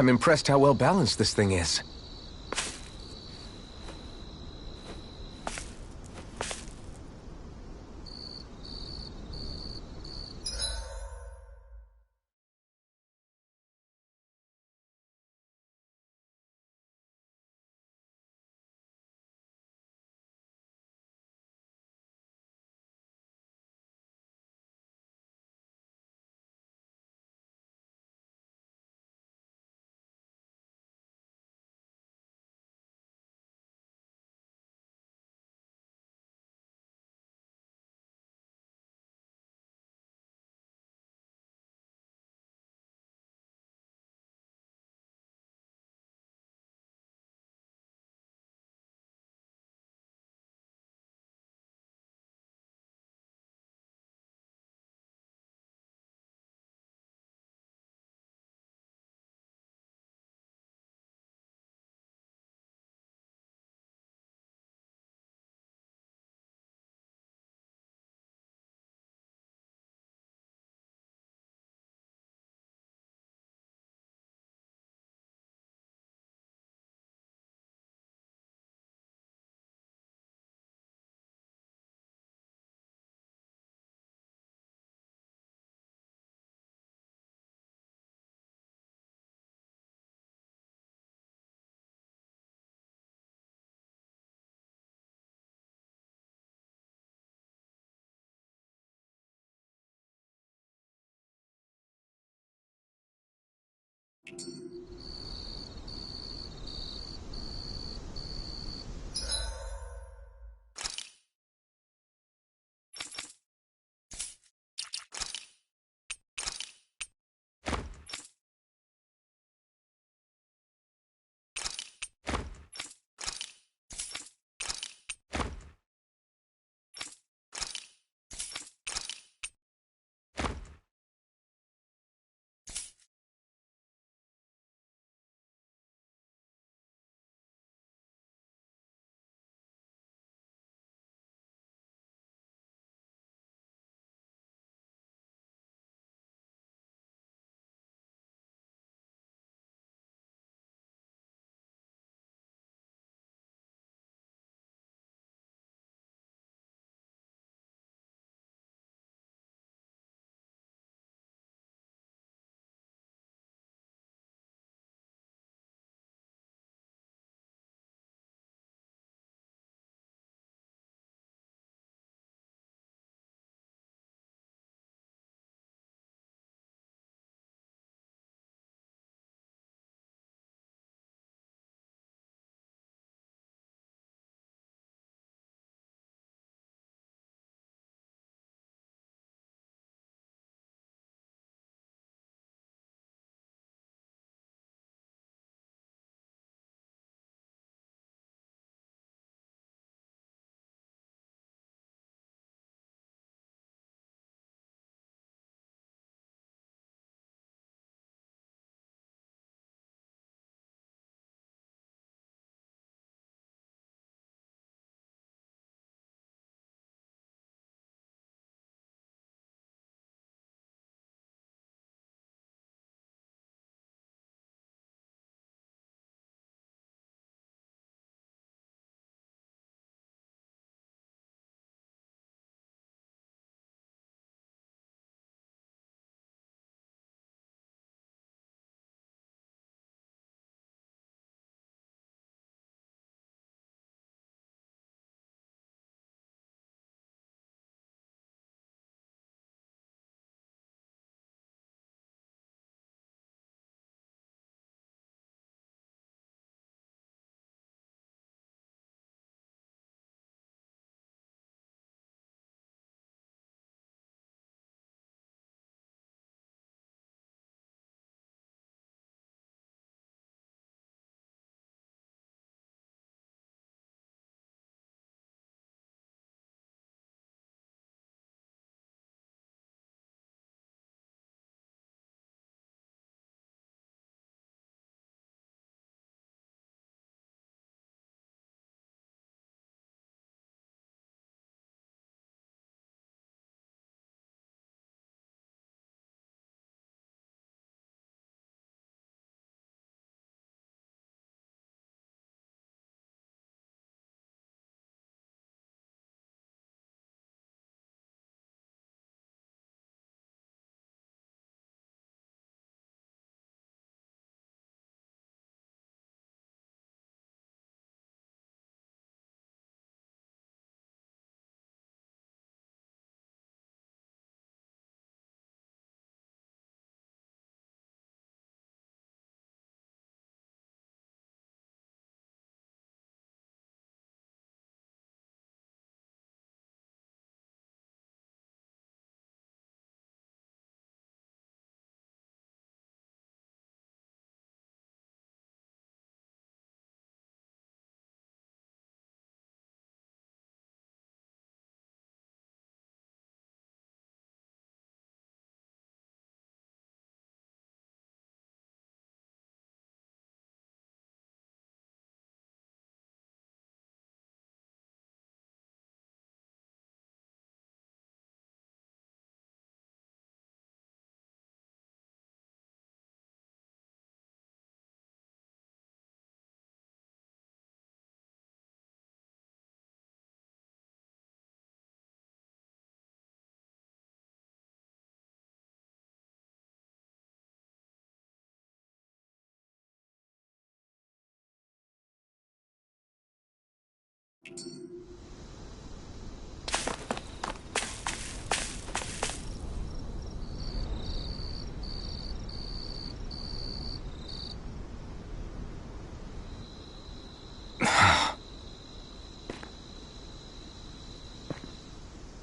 I'm impressed how well balanced this thing is.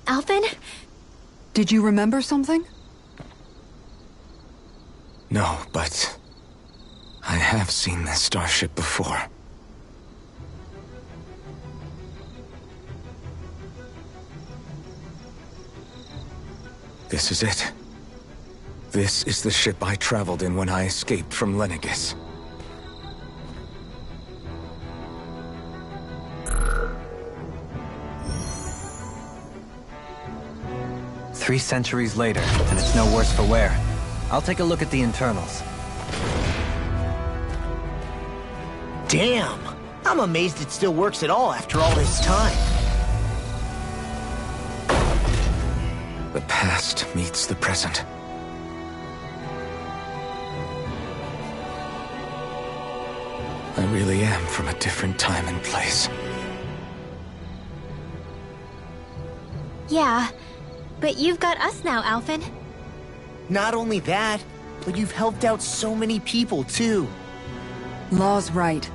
Alphen? Did you remember something? No, but I have seen this starship before. This is it. This is the ship I traveled in when I escaped from Lenegis. Three centuries later, and it's no worse for wear. I'll take a look at the internals. Damn! I'm amazed it still works at all after all this time. The past meets the present. I really am from a different time and place. Yeah, but you've got us now, Alphen. Not only that, but you've helped out so many people, too. Law's right.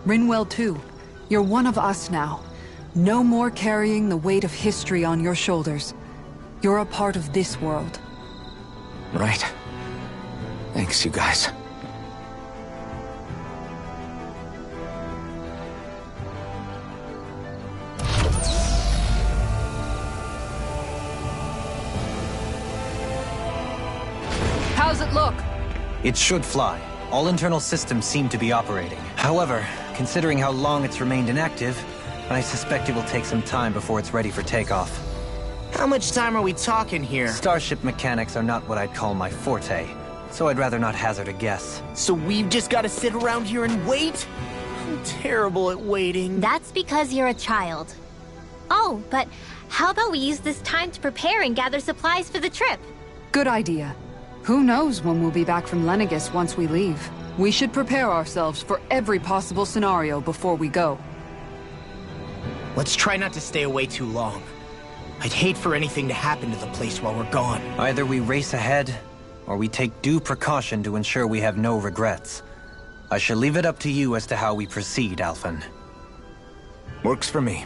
Rinwell too. You're one of us now. No more carrying the weight of history on your shoulders. You're a part of this world. Right. Thanks, you guys. How's it look? It should fly. All internal systems seem to be operating. However, considering how long it's remained inactive, I suspect it will take some time before it's ready for takeoff. How much time are we talking here? Starship mechanics are not what I'd call my forte, so I'd rather not hazard a guess. So we've just got to sit around here and wait? I'm terrible at waiting. That's because you're a child. Oh, but how about we use this time to prepare and gather supplies for the trip? Good idea. Who knows when we'll be back from Lenegis once we leave? We should prepare ourselves for every possible scenario before we go. Let's try not to stay away too long. I'd hate for anything to happen to the place while we're gone. Either we race ahead, or we take due precaution to ensure we have no regrets. I shall leave it up to you as to how we proceed, Alphen. Works for me.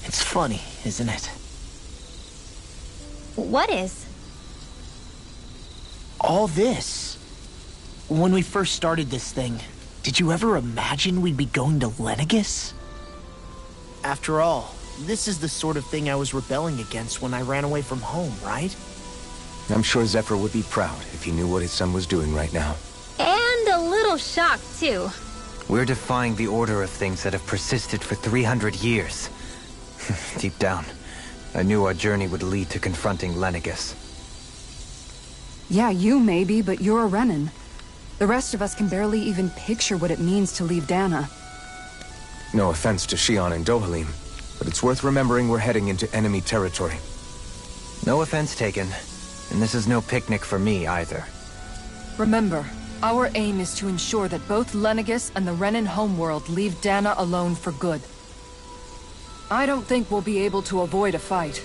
It's funny, isn't it? What is? All this. When we first started this thing, did you ever imagine we'd be going to Lenegis? After all, this is the sort of thing I was rebelling against when I ran away from home, right? I'm sure Zephyr would be proud if he knew what his son was doing right now. And a little shocked, too. We're defying the order of things that have persisted for 300 years. Deep down, I knew our journey would lead to confronting Lenegis. Yeah, you maybe, but you're a Renan. The rest of us can barely even picture what it means to leave Dana. No offense to Shion and Dohalim, but it's worth remembering we're heading into enemy territory. No offense taken, and this is no picnic for me either. Remember, our aim is to ensure that both Lenegis and the Renan homeworld leave Dana alone for good. I don't think we'll be able to avoid a fight.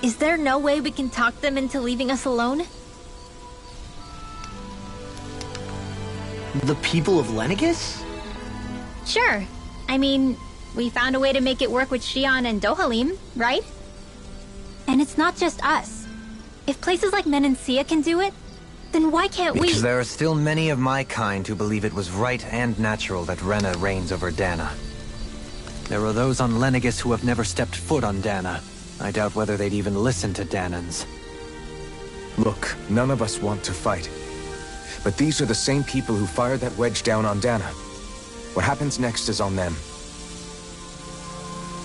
Is there no way we can talk them into leaving us alone? The people of Lenegis? Sure. I mean, we found a way to make it work with Shion and Dohalim, right? And it's not just us. If places like Menancia can do it, then why can't we? Because there are still many of my kind who believe it was right and natural that Rena reigns over Dana. There are those on Lenegis who have never stepped foot on Dana. I doubt whether they'd even listen to Danans. Look, none of us want to fight. But these are the same people who fired that wedge down on Dana. What happens next is on them.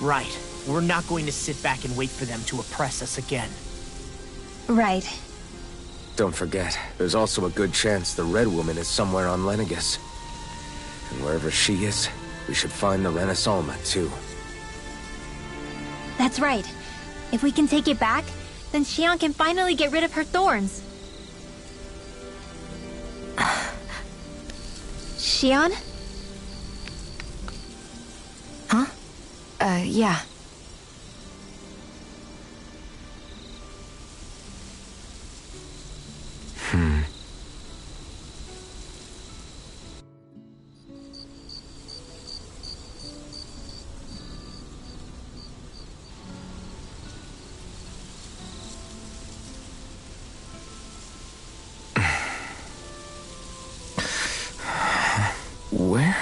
Right. We're not going to sit back and wait for them to oppress us again. Right. Don't forget, there's also a good chance the Red Woman is somewhere on Lenegis. And wherever she is, we should find the Renaissalma, too. That's right. If we can take it back, then Xion can finally get rid of her thorns. Xion? Huh? Yeah. Where?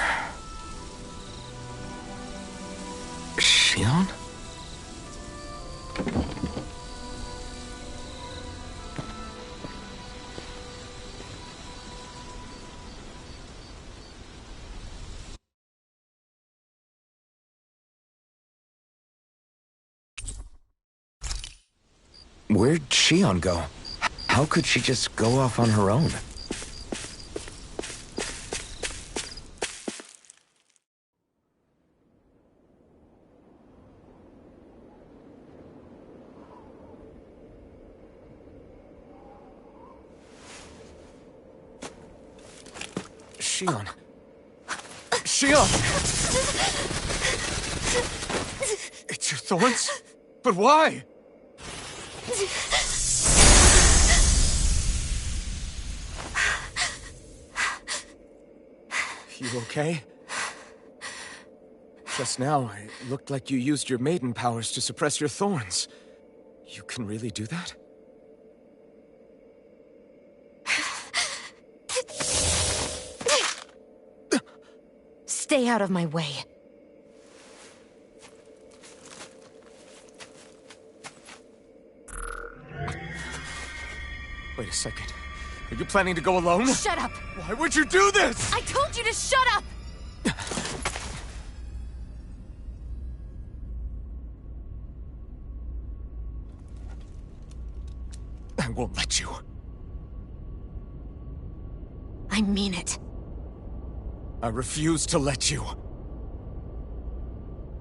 Xion? Where'd Xion go? How could she just go off on her own? Xion. Xion! It's your thorns? But why? You okay? Just now, it looked like you used your maiden powers to suppress your thorns. You can really do that? Stay out of my way. Wait a second. Are you planning to go alone? Shut up! Why would you do this? I told you to shut up! I won't let you. I mean it. I refuse to let you.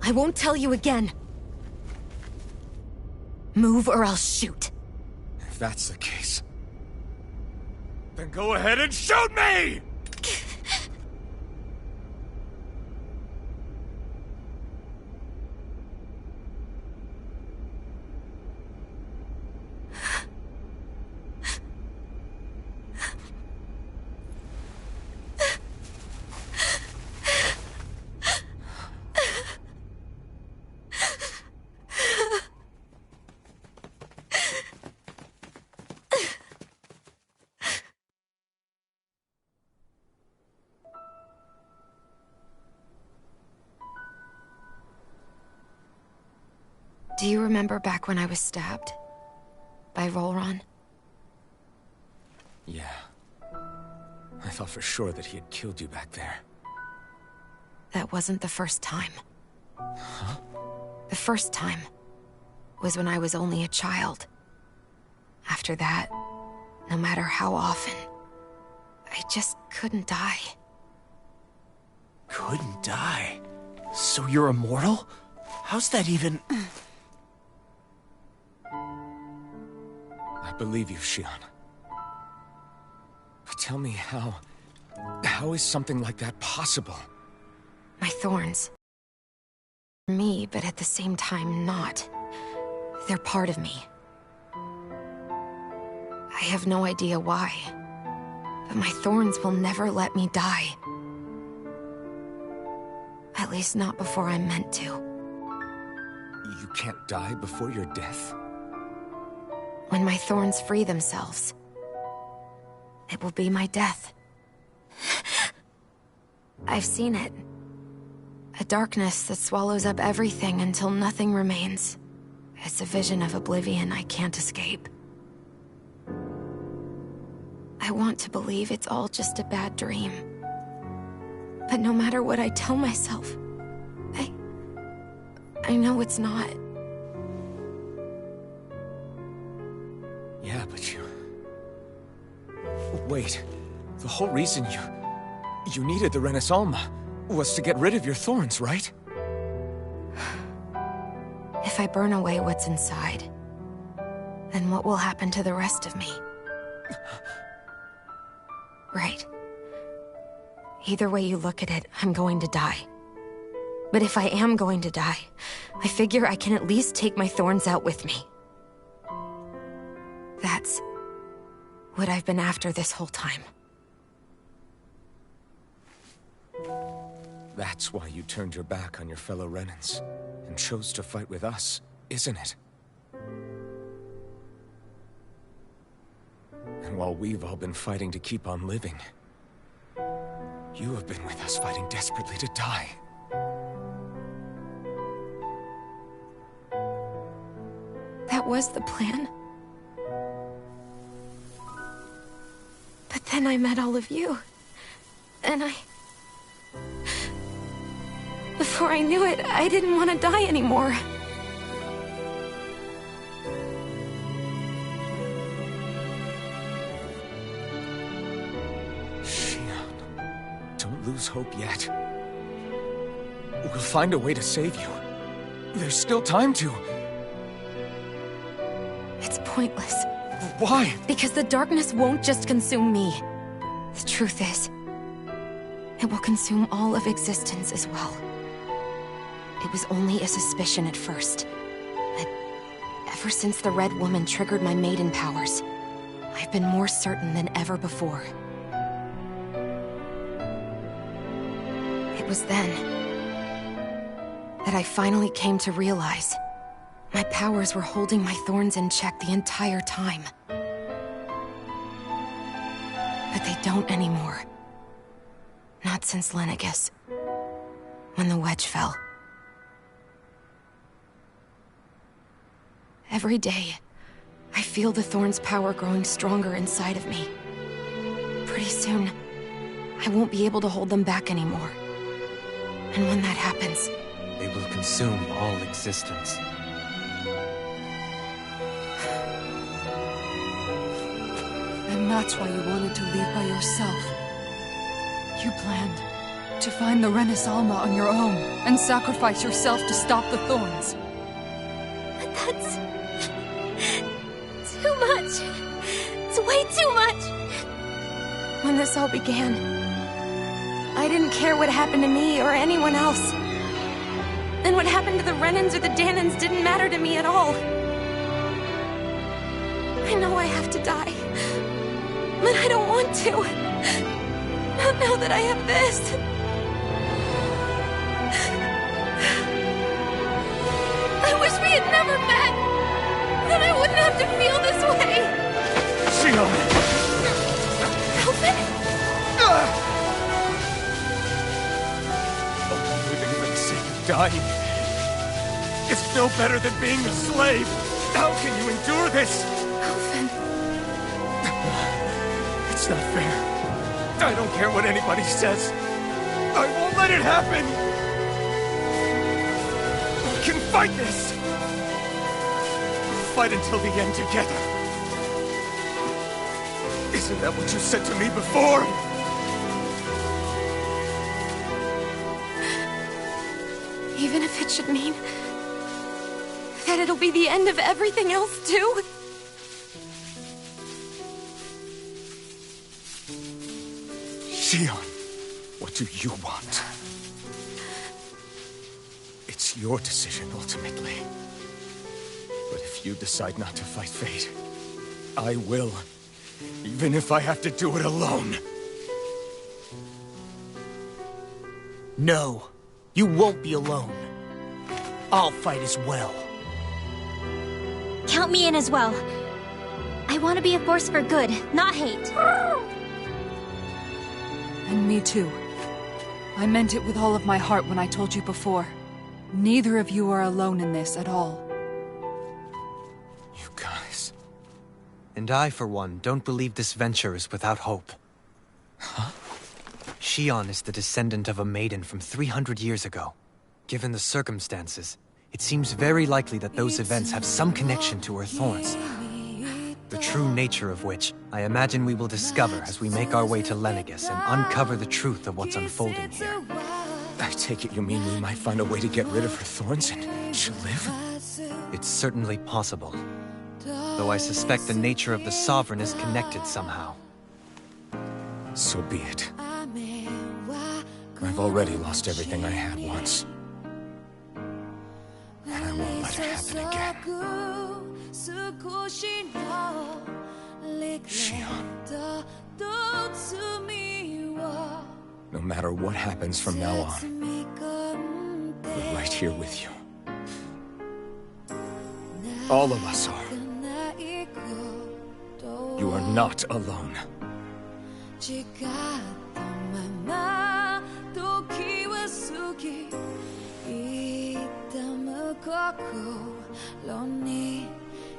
I won't tell you again. Move or I'll shoot. If that's the case, then go ahead and shoot me! Do you remember back when I was stabbed? By Rolron? Yeah. I thought for sure that he had killed you back there. That wasn't the first time. Huh? The first time was when I was only a child. After that, no matter how often, I just couldn't die. Couldn't die? So you're immortal? How's that even... I believe you, Xion. But tell me how is something like that possible? My thorns. Me, but at the same time not. They're part of me. I have no idea why, but my thorns will never let me die. At least not before I'm meant to. You can't die before your death? When my thorns free themselves, it will be my death. I've seen it. A darkness that swallows up everything until nothing remains. It's a vision of oblivion I can't escape. I want to believe it's all just a bad dream. But no matter what I tell myself, I know it's not. Yeah, but you... Wait. The whole reason you needed the Renaissalma was to get rid of your thorns, right? If I burn away what's inside, then what will happen to the rest of me? Right. Either way you look at it, I'm going to die. But if I am going to die, I figure I can at least take my thorns out with me. That's what I've been after this whole time. That's why you turned your back on your fellow Renans and chose to fight with us, isn't it? And while we've all been fighting to keep on living, you have been with us fighting desperately to die. That was the plan. But then I met all of you. And before I knew it, I didn't want to die anymore. Shionne, don't lose hope yet. We'll find a way to save you. There's still time to... It's pointless. Why? Because the darkness won't just consume me. The truth is, it will consume all of existence as well. It was only a suspicion at first. But ever since the Red Woman triggered my maiden powers, I've been more certain than ever before. It was then that I finally came to realize my powers were holding my thorns in check the entire time. But they don't anymore. Not since Lenegis, when the wedge fell. Every day, I feel the thorn's power growing stronger inside of me. Pretty soon, I won't be able to hold them back anymore. And when that happens... They will consume all existence. And that's why you wanted to leave by yourself. You planned to find the Renaissalma on your own and sacrifice yourself to stop the thorns. But that's... too much. It's way too much. When this all began, I didn't care what happened to me or anyone else. And what happened to the Renans or the Dahnans didn't matter to me at all. I know I have to die, but I don't want to. Not now that I have this. I wish we had never met. Then I wouldn't have to feel this way. Shionne! Alphen? Living for the sake of dying is no better than being a slave. How can you endure this? Alphen. It's not fair. I don't care what anybody says. I won't let it happen. We can fight this. Fight until the end together. Isn't that what you said to me before? Even if it should mean that it'll be the end of everything else, too? Shionne, what do you want? It's your decision, ultimately. But if you decide not to fight fate, I will. Even if I have to do it alone. No, you won't be alone. I'll fight as well. Count me in as well. I want to be a force for good, not hate. And me too. I meant it with all of my heart when I told you before. Neither of you are alone in this at all. You guys... And I, for one, don't believe this venture is without hope. Huh? Shion is the descendant of a maiden from 300 years ago. Given the circumstances, it seems very likely that those events have some connection to her thorns. The true nature of which, I imagine we will discover as we make our way to Lenegis and uncover the truth of what's unfolding here. I take it you mean we might find a way to get rid of her thorns and she'll live? It's certainly possible. Though I suspect the nature of the Sovereign is connected somehow. So be it. I've already lost everything I had once. And I won't let it happen again. Shion. No matter what happens from now on, we're right here with you. All of us are. You are not alone.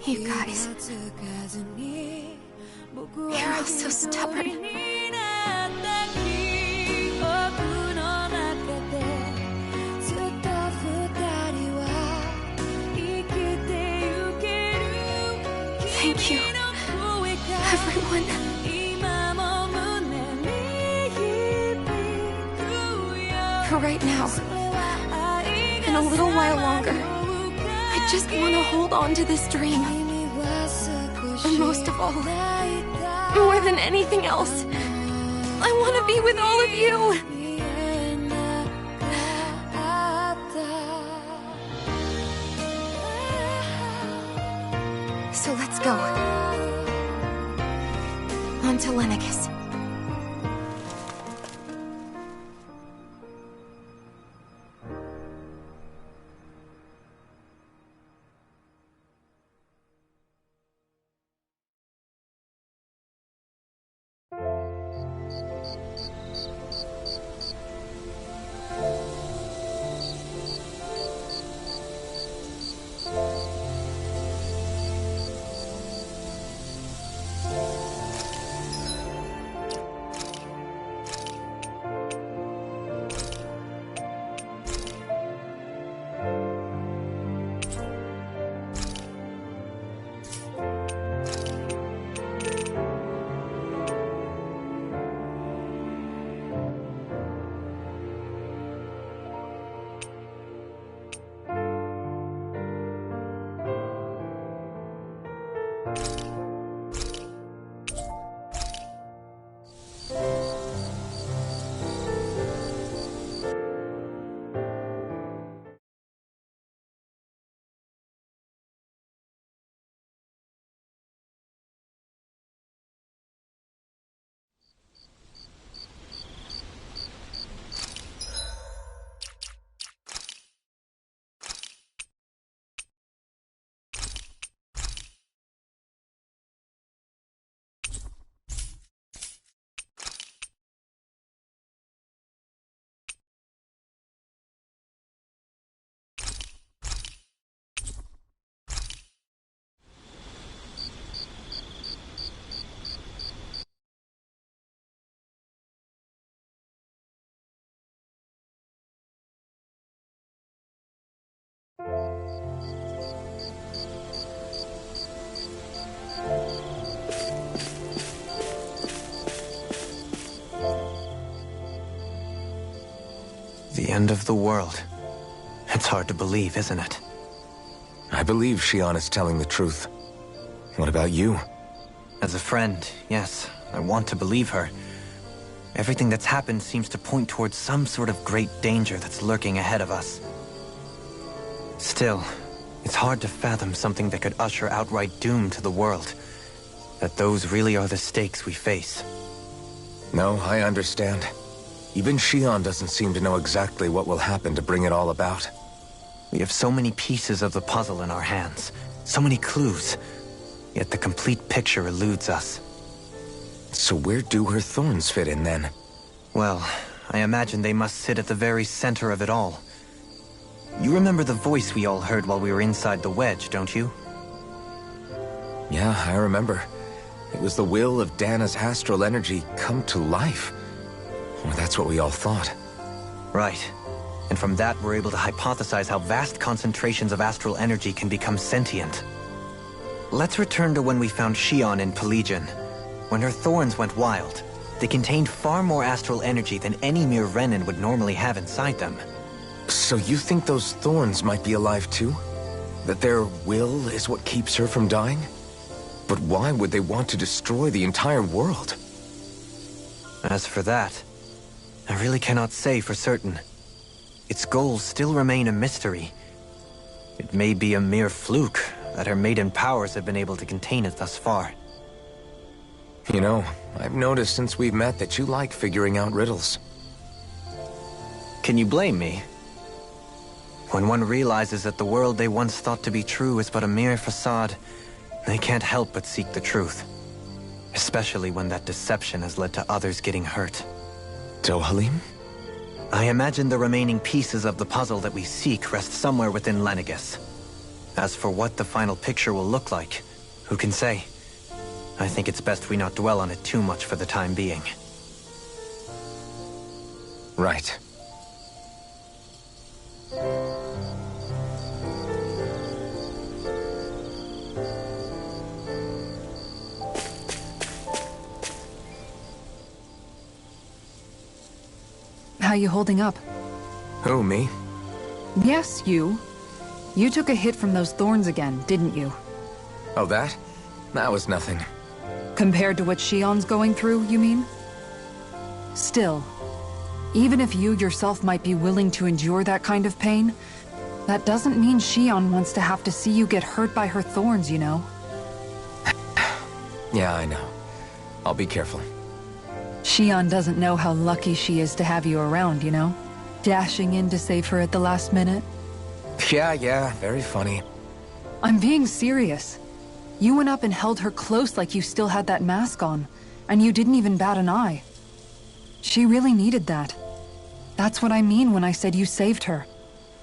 You guys. You're all so stubborn. Thank you, everyone. For right now, and a little while longer, I just want to hold on to this dream. And most of all, more than anything else, I want to be with all of you. So let's go. On to Lenegis. The end of the world. It's hard to believe, isn't it? I believe Shion is telling the truth. What about you? As a friend, yes, I want to believe her. Everything that's happened seems to point towards some sort of great danger that's lurking ahead of us. Still, it's hard to fathom something that could usher outright doom to the world. That those really are the stakes we face. No, I understand. Even Shion doesn't seem to know exactly what will happen to bring it all about. We have so many pieces of the puzzle in our hands, so many clues, yet the complete picture eludes us. So where do her thorns fit in then? Well, I imagine they must sit at the very center of it all. You remember the voice we all heard while we were inside the wedge, don't you? Yeah, I remember. It was the will of Dana's astral energy come to life. Or that's what we all thought. Right. And from that, we're able to hypothesize how vast concentrations of astral energy can become sentient. Let's return to when we found Xion in Pelagion. When her thorns went wild, they contained far more astral energy than any mere Renin would normally have inside them. So you think those thorns might be alive too? That their will is what keeps her from dying? But why would they want to destroy the entire world? As for that, I really cannot say for certain. Its goals still remain a mystery. It may be a mere fluke that her maiden powers have been able to contain it thus far. You know, I've noticed since we've met that you like figuring out riddles. Can you blame me? When one realizes that the world they once thought to be true is but a mere facade, they can't help but seek the truth. Especially when that deception has led to others getting hurt. Dohalim? I imagine the remaining pieces of the puzzle that we seek rest somewhere within Lenegis. As for what the final picture will look like, who can say? I think it's best we not dwell on it too much for the time being. Right. How you holding up? Who, me? Yes, you. You took a hit from those thorns again, didn't you? Oh, that? That was nothing. Compared to what Xion's going through, you mean? Still, even if you yourself might be willing to endure that kind of pain, that doesn't mean Xion wants to have to see you get hurt by her thorns, you know? Yeah, I know. I'll be careful. Xion doesn't know how lucky she is to have you around, you know? Dashing in to save her at the last minute. Yeah, very funny. I'm being serious. You went up and held her close like you still had that mask on, and you didn't even bat an eye. She really needed that. That's what I mean when I said you saved her.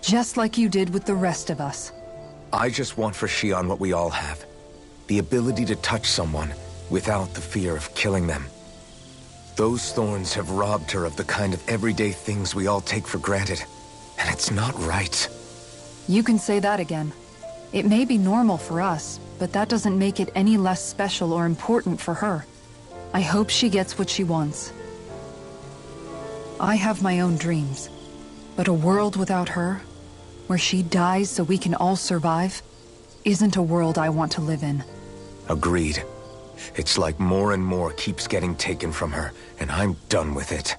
Just like you did with the rest of us. I just want for Xion what we all have. The ability to touch someone without the fear of killing them. Those thorns have robbed her of the kind of everyday things we all take for granted. And it's not right. You can say that again. It may be normal for us, but that doesn't make it any less special or important for her. I hope she gets what she wants. I have my own dreams, but a world without her, where she dies so we can all survive, isn't a world I want to live in. Agreed. It's like more and more keeps getting taken from her, and I'm done with it.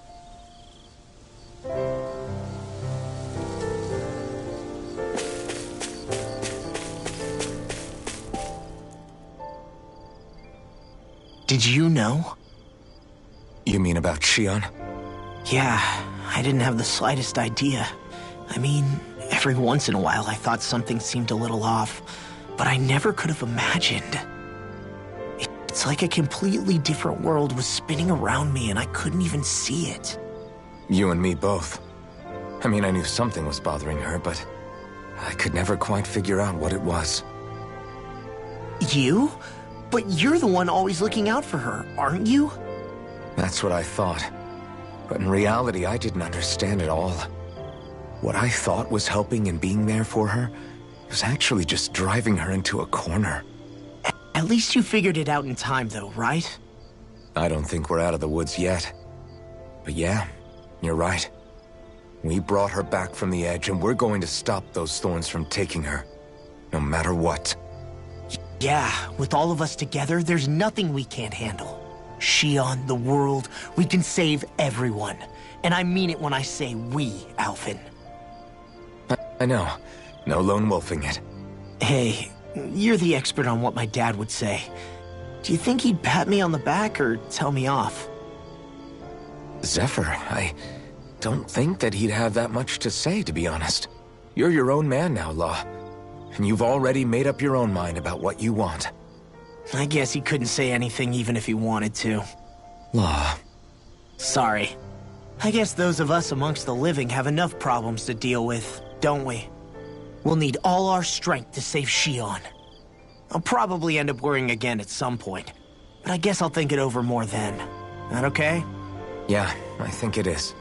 Did you know? You mean about Xion? Yeah, I didn't have the slightest idea. I mean, every once in a while I thought something seemed a little off, but I never could have imagined. It's like a completely different world was spinning around me and I couldn't even see it. You and me both. I mean, I knew something was bothering her, but I could never quite figure out what it was. You? But you're the one always looking out for her, aren't you? That's what I thought. But in reality, I didn't understand it all. What I thought was helping and being there for her was actually just driving her into a corner. At least you figured it out in time, though, right? I don't think we're out of the woods yet. But yeah, you're right. We brought her back from the edge, and we're going to stop those thorns from taking her. No matter what. Yeah, with all of us together, there's nothing we can't handle. Xion, the world, we can save everyone. And I mean it when I say we, Alphen. I know. No lone wolfing it. Hey, you're the expert on what my dad would say. Do you think he'd pat me on the back or tell me off? Zephyr, I don't think that he'd have that much to say, to be honest. You're your own man now, Law. And you've already made up your own mind about what you want. I guess he couldn't say anything even if he wanted to. Law. Sorry. I guess those of us amongst the living have enough problems to deal with, don't we? We'll need all our strength to save Xion. I'll probably end up worrying again at some point, but I guess I'll think it over more then. That okay? Yeah, I think it is.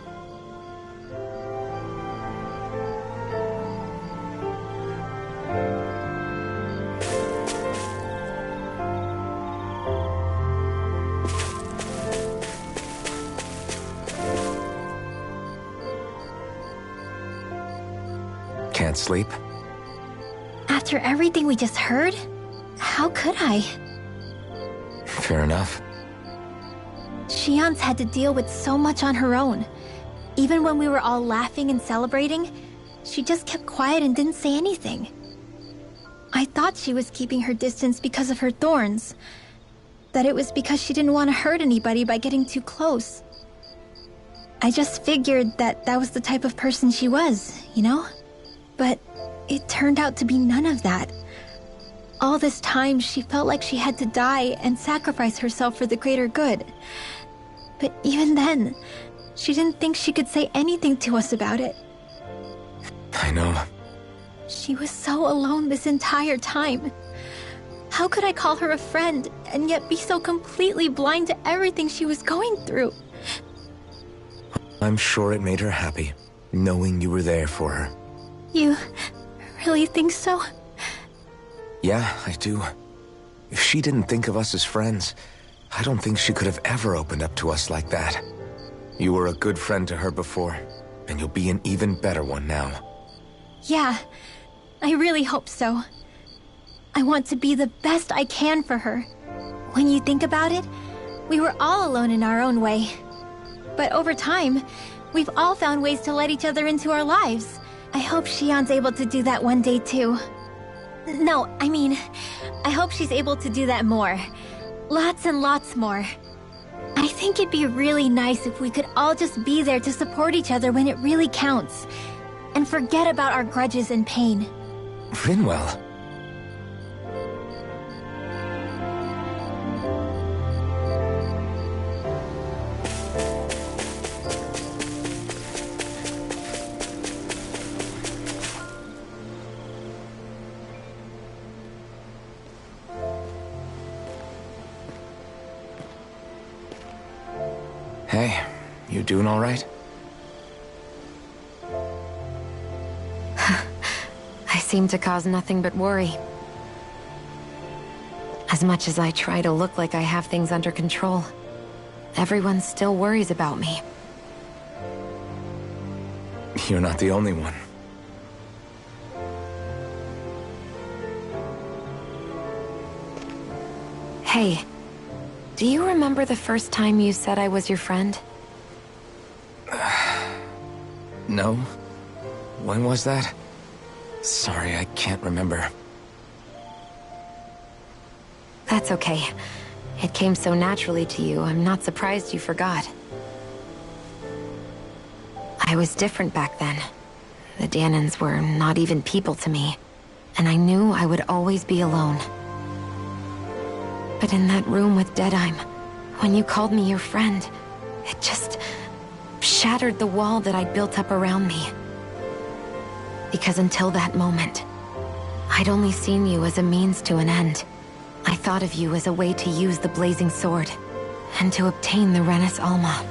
Can't sleep? After everything we just heard, how could I? Fair enough. Shionne's had to deal with so much on her own. Even when we were all laughing and celebrating, she just kept quiet and didn't say anything. I thought she was keeping her distance because of her thorns. That it was because she didn't want to hurt anybody by getting too close. I just figured that that was the type of person she was, you know? But it turned out to be none of that. All this time, she felt like she had to die and sacrifice herself for the greater good. But even then, she didn't think she could say anything to us about it. I know. She was so alone this entire time. How could I call her a friend and yet be so completely blind to everything she was going through? I'm sure it made her happy, knowing you were there for her. You really think so? Yeah, I do. If she didn't think of us as friends, I don't think she could have ever opened up to us like that. You were a good friend to her before, and you'll be an even better one now. Yeah, I really hope so. I want to be the best I can for her. When you think about it, we were all alone in our own way. But over time, we've all found ways to let each other into our lives. I hope Shionne's able to do that one day too. No, I mean, I hope she's able to do that more. Lots and lots more. I think it'd be really nice if we could all just be there to support each other when it really counts. And forget about our grudges and pain. Rinwell. Hey, you doing all right? I seem to cause nothing but worry. As much as I try to look like I have things under control, everyone still worries about me. You're not the only one. Hey, do you remember the first time you said I was your friend? No? When was that? Sorry, I can't remember. That's okay. It came so naturally to you, I'm not surprised you forgot. I was different back then. The Dahnans were not even people to me, and I knew I would always be alone. But in that room with Deadheim, when you called me your friend, it just shattered the wall that I'd built up around me. Because until that moment, I'd only seen you as a means to an end. I thought of you as a way to use the Blazing Sword, and to obtain the Renis Alma.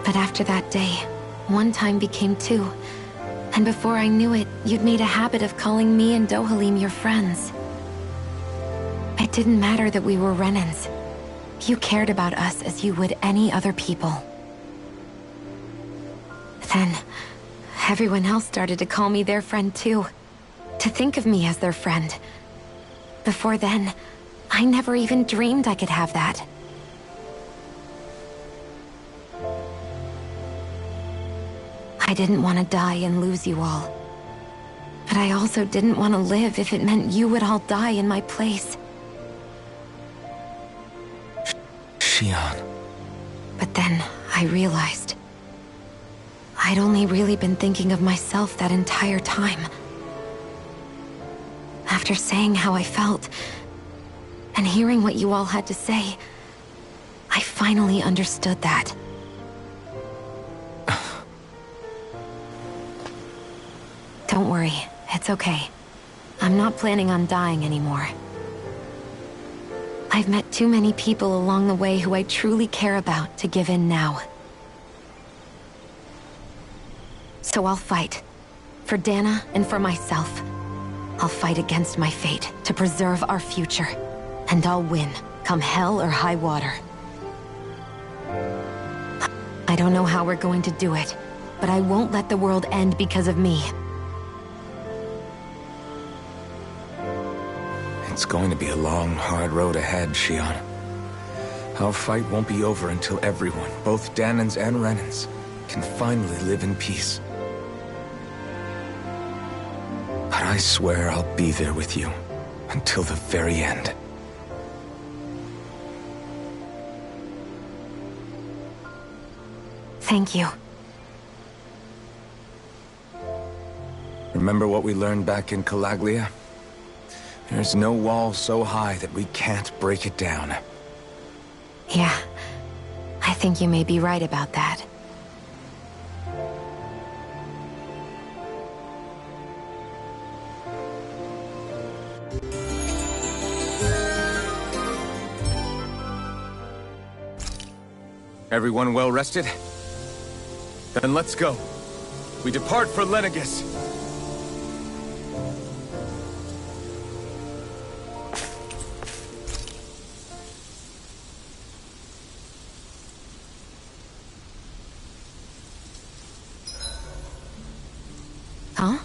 But after that day, one time became two, and before I knew it, you'd made a habit of calling me and Dohalim your friends. It didn't matter that we were Renans. You cared about us as you would any other people. Then, everyone else started to call me their friend too. To think of me as their friend. Before then, I never even dreamed I could have that. I didn't want to die and lose you all. But I also didn't want to live if it meant you would all die in my place. Shionne. But then I realized I'd only really been thinking of myself that entire time. After saying how I felt, and hearing what you all had to say, I finally understood that. Don't worry, it's okay. I'm not planning on dying anymore. I've met too many people along the way who I truly care about to give in now. So I'll fight. For Dana and for myself. I'll fight against my fate to preserve our future. And I'll win, come hell or high water. I don't know how we're going to do it, but I won't let the world end because of me. It's going to be a long, hard road ahead, Shion. Our fight won't be over until everyone, both Dahnans and Renans, can finally live in peace. But I swear I'll be there with you until the very end. Thank you. Remember what we learned back in Calaglia? There's no wall so high that we can't break it down. Yeah, I think you may be right about that. Everyone well rested? Then let's go. We depart for Lenegis. Huh?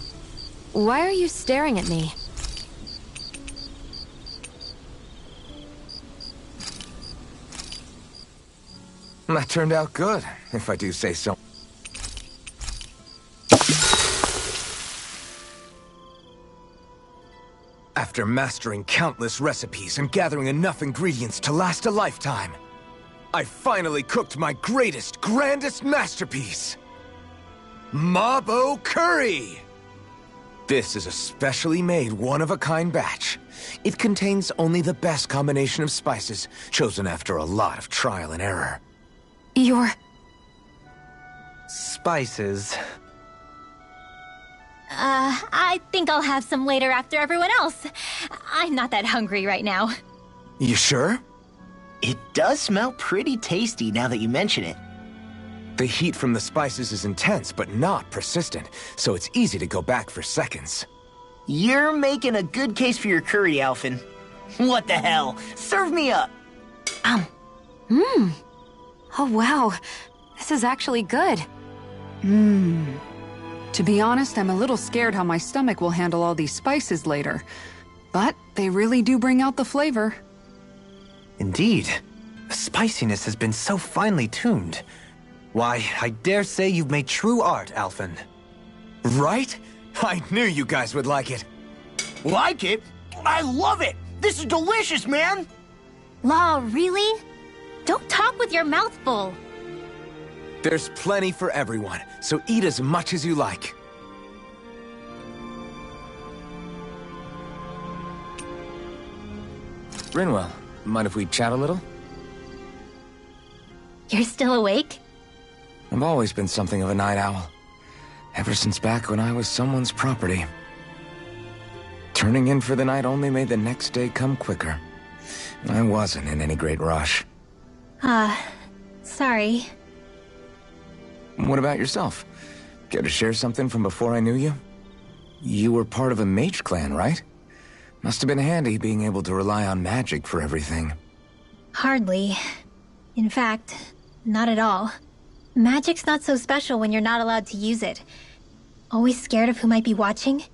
Why are you staring at me? That turned out good, if I do say so. After mastering countless recipes and gathering enough ingredients to last a lifetime, I finally cooked my greatest, grandest masterpiece! Mabo Curry! This is a specially made, one-of-a-kind batch. It contains only the best combination of spices, chosen after a lot of trial and error. Your... Spices. I think I'll have some later after everyone else. I'm not that hungry right now. You sure? It does smell pretty tasty now that you mention it. The heat from the spices is intense, but not persistent, so it's easy to go back for seconds. You're making a good case for your curry, Alphen. What the hell? Serve me up! Oh wow, this is actually good. To be honest, I'm a little scared how my stomach will handle all these spices later. But they really do bring out the flavor. Indeed. The spiciness has been so finely tuned. Why, I dare say you've made true art, Alphen. Right? I knew you guys would like it. Like it? I love it! This is delicious, man! Law, really? Don't talk with your mouth full. There's plenty for everyone, so eat as much as you like. Rinwell, mind if we chat a little? You're still awake? I've always been something of a night owl. Ever since back when I was someone's property. Turning in for the night only made the next day come quicker. I wasn't in any great rush. Sorry. What about yourself? Care to share something from before I knew you? You were part of a mage clan, right? Must have been handy being able to rely on magic for everything. Hardly. In fact, not at all. Magic's not so special when you're not allowed to use it. Always scared of who might be watching?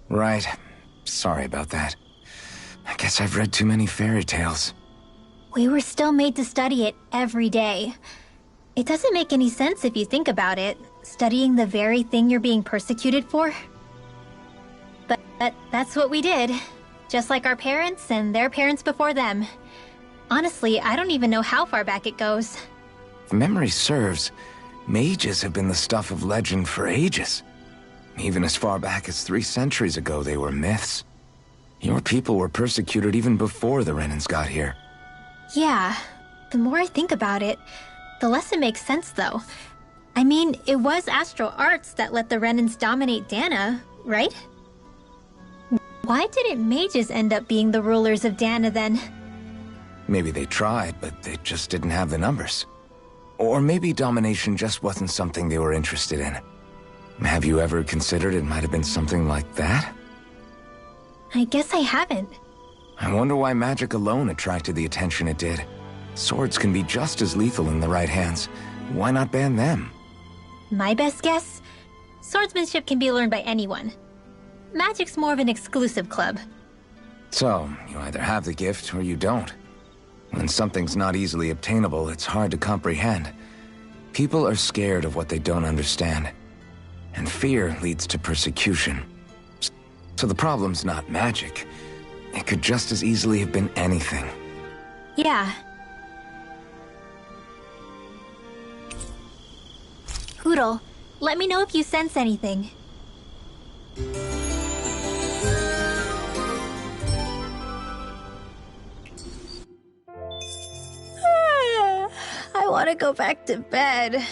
Right. Sorry about that. I guess I've read too many fairy tales. We were still made to study it every day. It doesn't make any sense if you think about it, studying the very thing you're being persecuted for. But that's what we did. Just like our parents and their parents before them. Honestly, I don't even know how far back it goes. If memory serves, mages have been the stuff of legend for ages. Even as far back as 3 centuries ago, they were myths. Your people were persecuted even before the Renans got here. Yeah, the more I think about it, the less it makes sense, though. I mean, it was astral arts that let the Renans dominate Dana, right? Why didn't mages end up being the rulers of Dana then? Maybe they tried, but they just didn't have the numbers. Or maybe domination just wasn't something they were interested in. Have you ever considered it might have been something like that? I guess I haven't. I wonder why magic alone attracted the attention it did. Swords can be just as lethal in the right hands. Why not ban them? My best guess? Swordsmanship can be learned by anyone. Magic's more of an exclusive club. So, you either have the gift or you don't. When something's not easily obtainable, it's hard to comprehend. People are scared of what they don't understand. And fear leads to persecution. So the problem's not magic. It could just as easily have been anything. Yeah. Hootle, let me know if you sense anything. I want to go back to bed.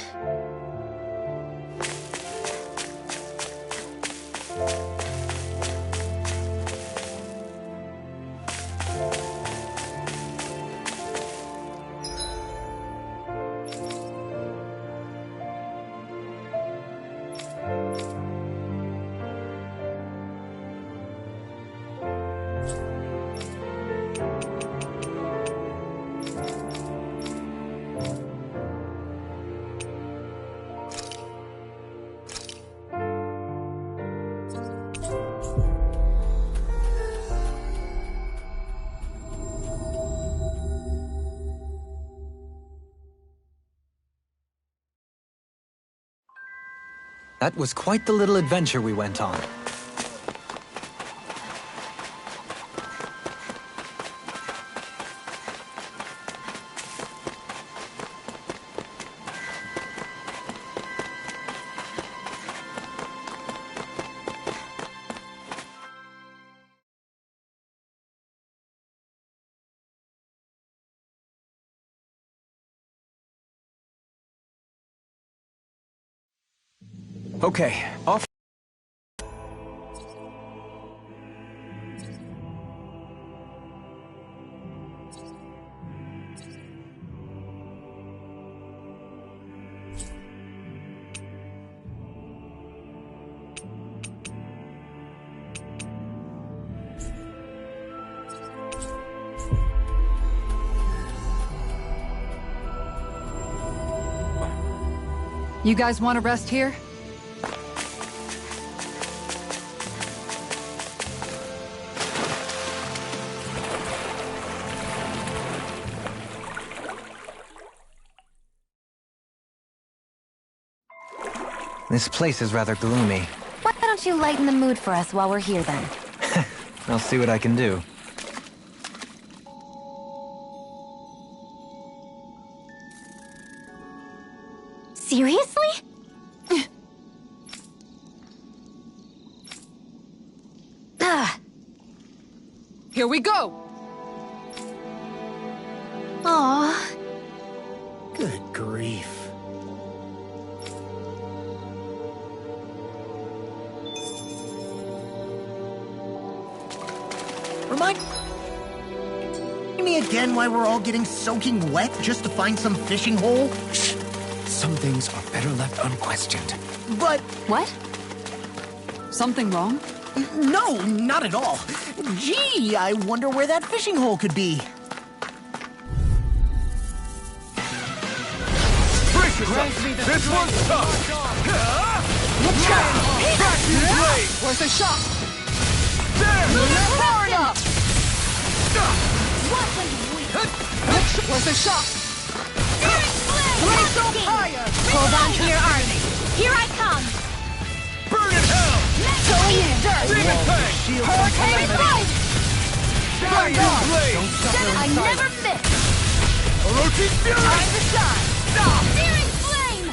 That was quite the little adventure we went on. Okay, off. You guys want to rest here? This place is rather gloomy. Why don't you lighten the mood for us while we're here, then? I'll see what I can do. Seriously? Here we go! Aww. Good grief. Remind me again why we're all getting soaking wet just to find some fishing hole? Some things are better left unquestioned. But... What? Something wrong? No, not at all. Gee, I wonder where that fishing hole could be. Brace yourself! This one's tough! Back to the blade! Where's the shot? There! Far enough! Where's the shot? Blaze so higher! Hold on to your arms. Here I come! Burn in hell! Going in dirt! Demon Fang! Hurricane Blade! Back to the blade! I never miss! Orochi's Fury! Time to shine! Searing Flame!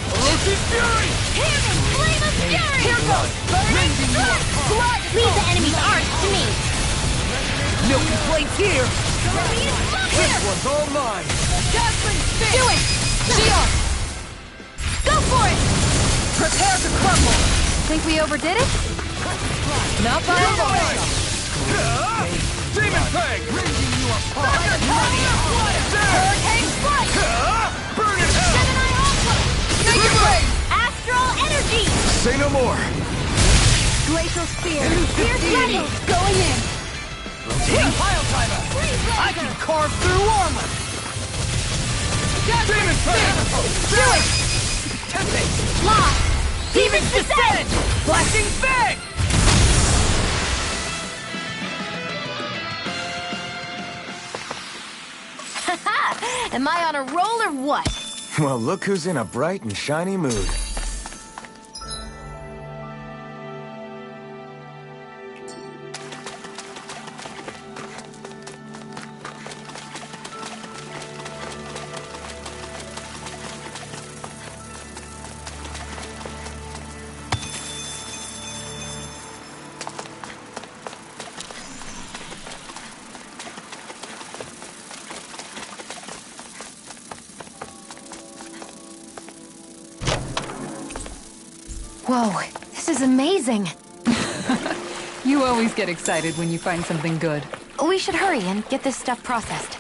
Orochi's Fury! Hearing Flame of Fury! Here goes! Burning Strike! Blood! Leave the enemy's arms to me! No complaints here. This one's all mine! Dazzling Spin! Do it! Shion! Go for it! Prepare to crumble! Think we overdid it? Not by a long shot. Demon Fang! Raging you apart! Hurricane Strike! Burn in hell! Gemini Aqua! Make it rain! Astral Energy! Say no more! Glacial Spear! Pierce Dragon! Going in! Rotating Pile Driver! I can carve through armor! Demon Fang! Do it! Tempting! Lock! Demon's Descent! Flashing Fang! Am I on a roll or what? Well, look who's in a bright and shiny mood. Whoa, this is amazing. You always get excited when you find something good. We should hurry and get this stuff processed.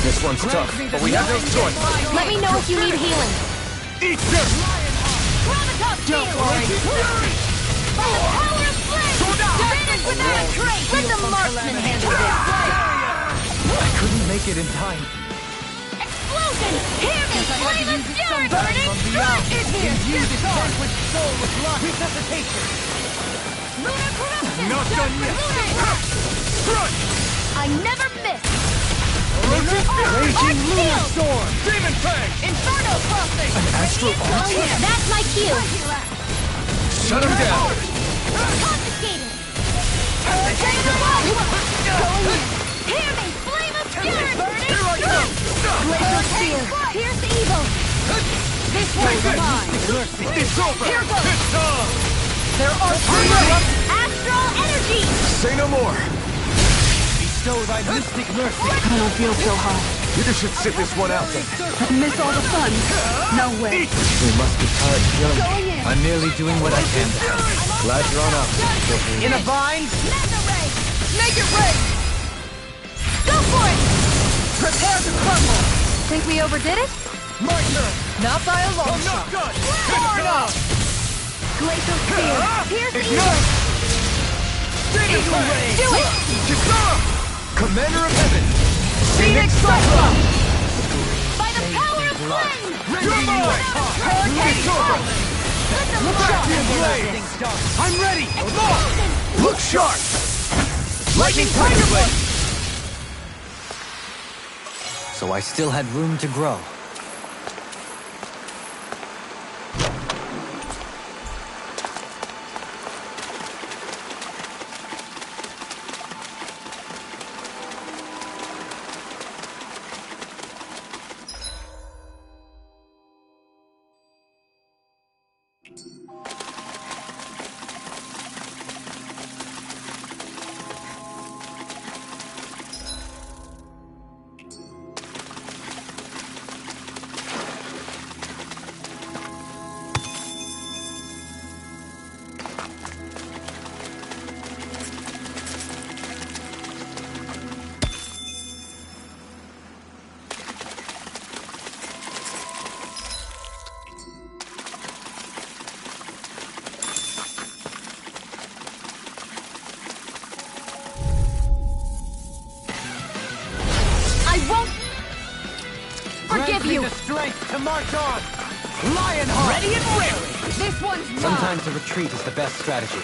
This one's tough, but we have no choice. Let me know if you need healing. Eat this! Gravitas Field! By the power of flame! Finish without a trace! Let the marksman handle this! I couldn't make it in time. Explosion! Hear me! Flame of fury! Burning strike is here! Use its vanquished soul with lost resuscitation. Lunar corruption! Not done yet! Strike! I never miss! Raging Lunar Storm. Demon Fang! Inferno crossing! Astral Oh yeah, that's my cue! Shut him down! Confiscated! Hurricane Going in! Hear me! Flame of fury! Burning Here I go! Glacial Spear! Pierce evil! This one's mine! It's over! Here goes! It's on! There are three! Astral Energy! Say no more! Bestow thy mystic mercy. I don't feel so hot. You just should sit this one out then. Miss all the fun. No way. We must be tired of killing. Going in! I'm merely doing what I can to help. Glad you're on up. In a bind? Mega Ray! Make it rain! Go for it! Prepare to crumble. Think we overdid it? My turn! Not by a long I'm not shot. done! Far enough. Glacial Spear! Pierce evil! Ignite! Demon Fang! Do it! Kisara! Commander of Heaven! Phoenix Cyclone! By the power of flame! You're mine! Hurricane Strike! Let them Lightning rock! Blade! I'm ready! Explosion! Look sharp! Lightning Tiger Blade! So I still had room to grow. Forgive you! The strength to march on! Lionheart! Ready and wary! This one's mine! Sometimes a retreat is the best strategy.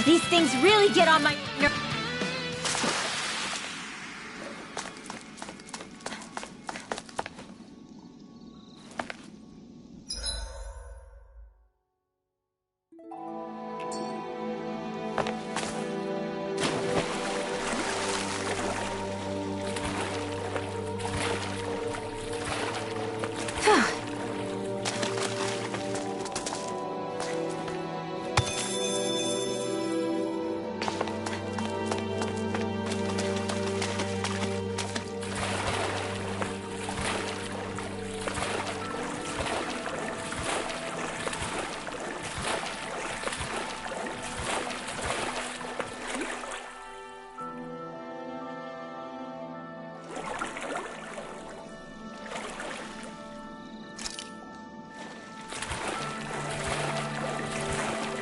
These things really get on my nerves.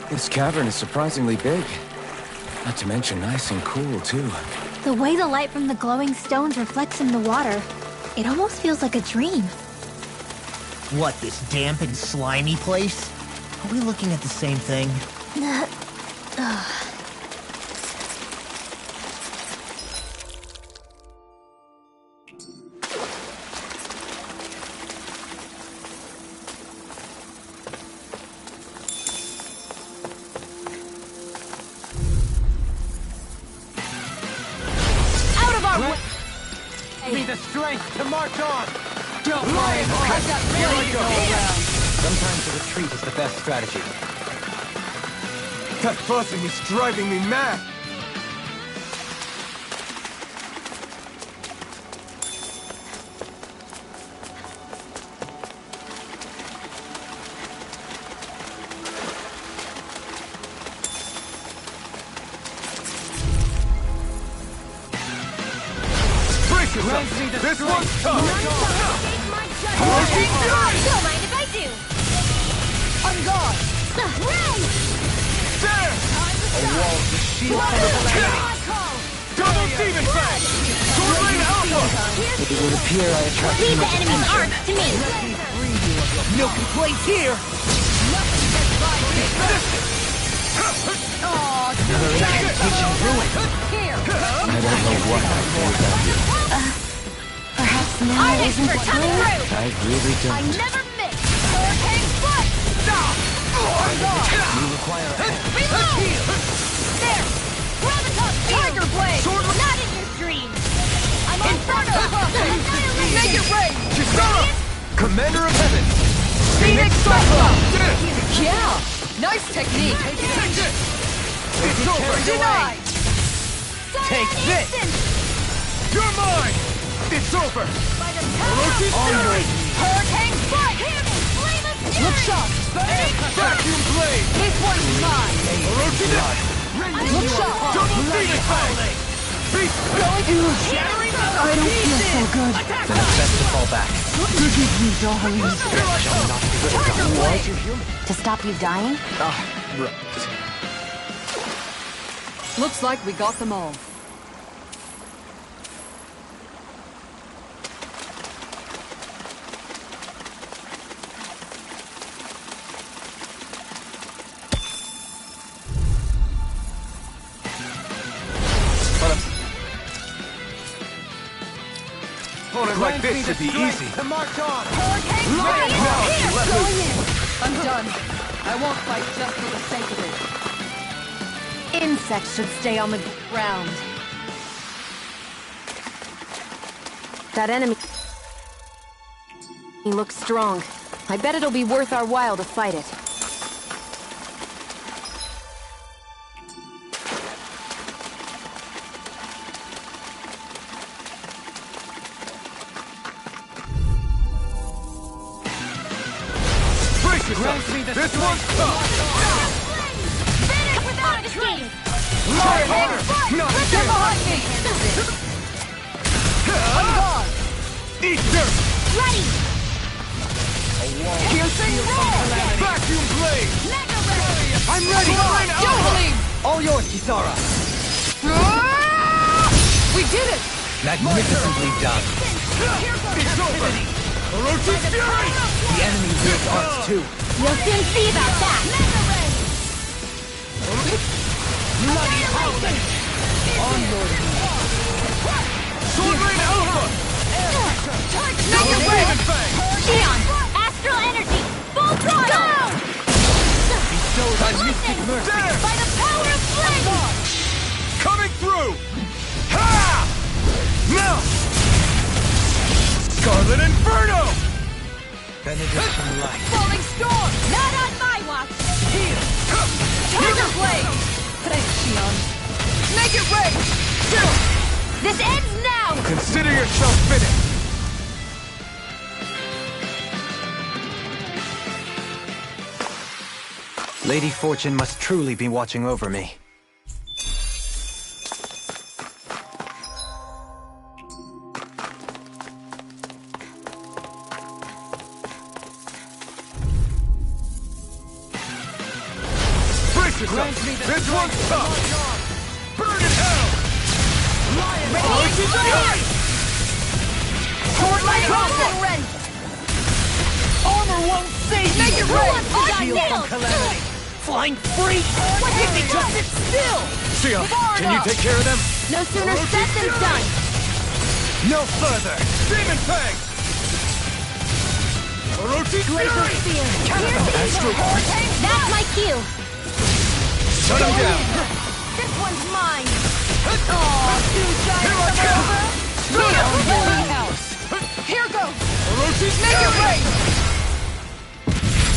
This cavern is surprisingly big. Not to mention nice and cool, too. The way the light from the glowing stones reflects in the water, it almost feels like a dream. What, this damp and slimy place? Are we looking at the same thing? Be the strength to march on! Don't worry, I've got really go around. Sometimes a retreat is the best strategy. That buzzing is driving me mad! This one's tough! Orochi Fury! Don't mind if I do! On guard! There! A wall to shield from the calamity. Double Demon Fang! Sword Lane Alpha! It would appear I attract Leave too the much enemy's attention. arms to me! No complaints here! Another incantation ruined. I don't know what I do without you. Perhaps now Artist isn't for the coming time. through! I really don't. never miss! Hurricane foot! You require a hand. Reload! There! Graviton Tiger Blade! Not in your dreams! I'm on Inferno! Make it rain! Kisara! Commander of Heaven! Phoenix Cyclone! Yeah! Nice technique! Take it! It's over! Denied! Take this! You're mine! It's over! Orochi Fury! Hurricane foot! Flame of fury! Look sharp! Vacuum Blade! This one's mine! Orochi Look sharp! Double Demon Fang! Beast! Shattering I don't feel so good. Then it's best to fall back. Forgive me, darling. Tiger Blade! To stop you dying? Right. Looks like we got them all. Opponent like this should be easy. To march on. Going in! I'm done. I won't fight just for the sake of it. Insects should stay on the ground. That enemy... He looks strong. I bet it'll be worth our while to fight it. Brace yourself! This one's tough! Finish without escape! Try harder! Not again! Eat dirt! Ready! Piercing roll! Vacuum Blade! Mega Ray! I'm ready! Yodeling! All yours, Kisara. We did it! Magnificently done. It's over! Orochi Fury! The enemy wields arts too. We'll soon see about that! Mega Ray! Bloody howling! Onward! Sword Lane Alpha! Double Demon Fang! Shion! Astral Energy! Full throttle! Bestows on mystic mercy. There! By the power of flame! Coming through! Ha! Now! Scarlet Inferno! Benediction light. Falling storm! Not on my watch! Tiger Blade! Thanks, Shion. Make it rain! This ends now! Consider yourself finished! Lady Fortune must truly be watching over me. up! This one's tough! Burn in hell! Sword light ready! Armor won't save me! Make it rain! Shield from calamity! Flying free! If they just sit still! Shion, can you take care of them? No sooner said than done! No further! Demon Fang! Orochi Glacial Fury! Spear! That's my cue! Shut him down! This one's mine! Aw, two Here I giants! come! Here goes! Orochi Make it Fury! rain!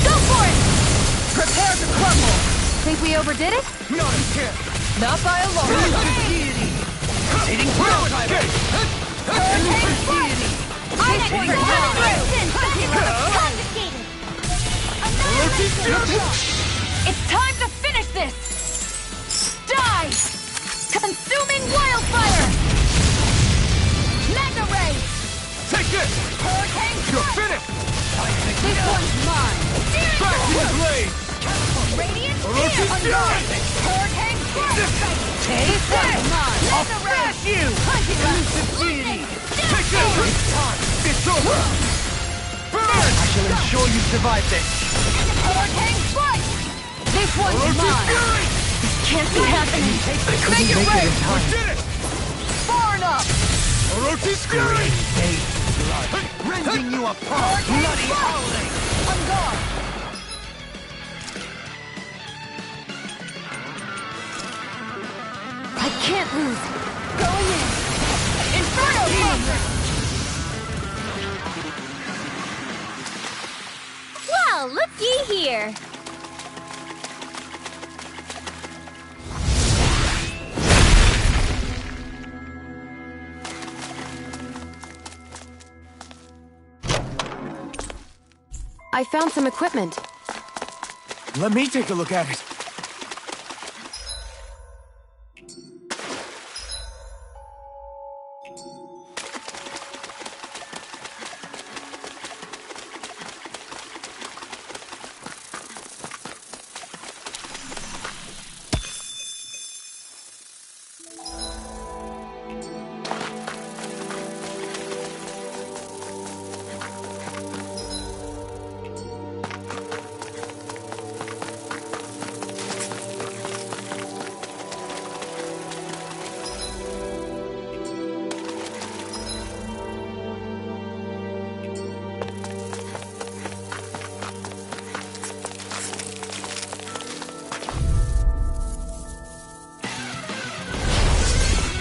Go for it! Prepare to crumble! Think we overdid it? Not a chance! Not by a long Deity! Hitting ground! Hurricane Strike! I'm expert! Confiscated! Orochi Fury! It's time to finish this! Die! Consuming wildfire! Mega Ray! Take this! Hurricane You're Strike! finished! This one's mine! Back to the blade! Radiant Orochi Spear! Fury! Hurricane Strike! Take This one's mine! I'll Mega Ray! smash you! Elusive deity! Take this! It's over! Burn! I shall ensure you survive this! Hurricane Strike! This one's Orochi mine! Fury! Can't be happening! I couldn't make it in We time. did it! Far enough! Orochi Fury! Rending you apart! Bloody howling! On guard! I can't lose! Going in! Inferno Monster! Well, looky here. I found some equipment. Let me take a look at it.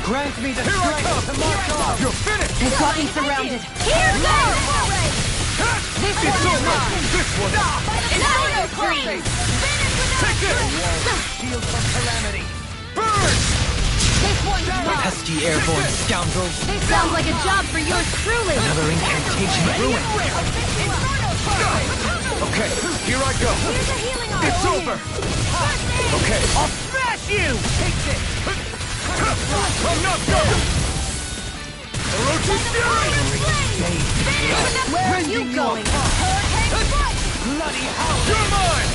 Grant me the Here I strength come! to march on! You're finished! They got me surrounded! Here goes! This It's one's over! mine! This one! Inferno Freeze! Take this! Shield from calamity! Burn! This one's mine! Pesky airborne scoundrels! This sounds like a job for yours truly! Another incantation ruined! Okay, here I go! It's over! Okay, I'll smash you! Take this! I'm not done! Orochi Fury! Where are you going? Bloody hell! You're mine!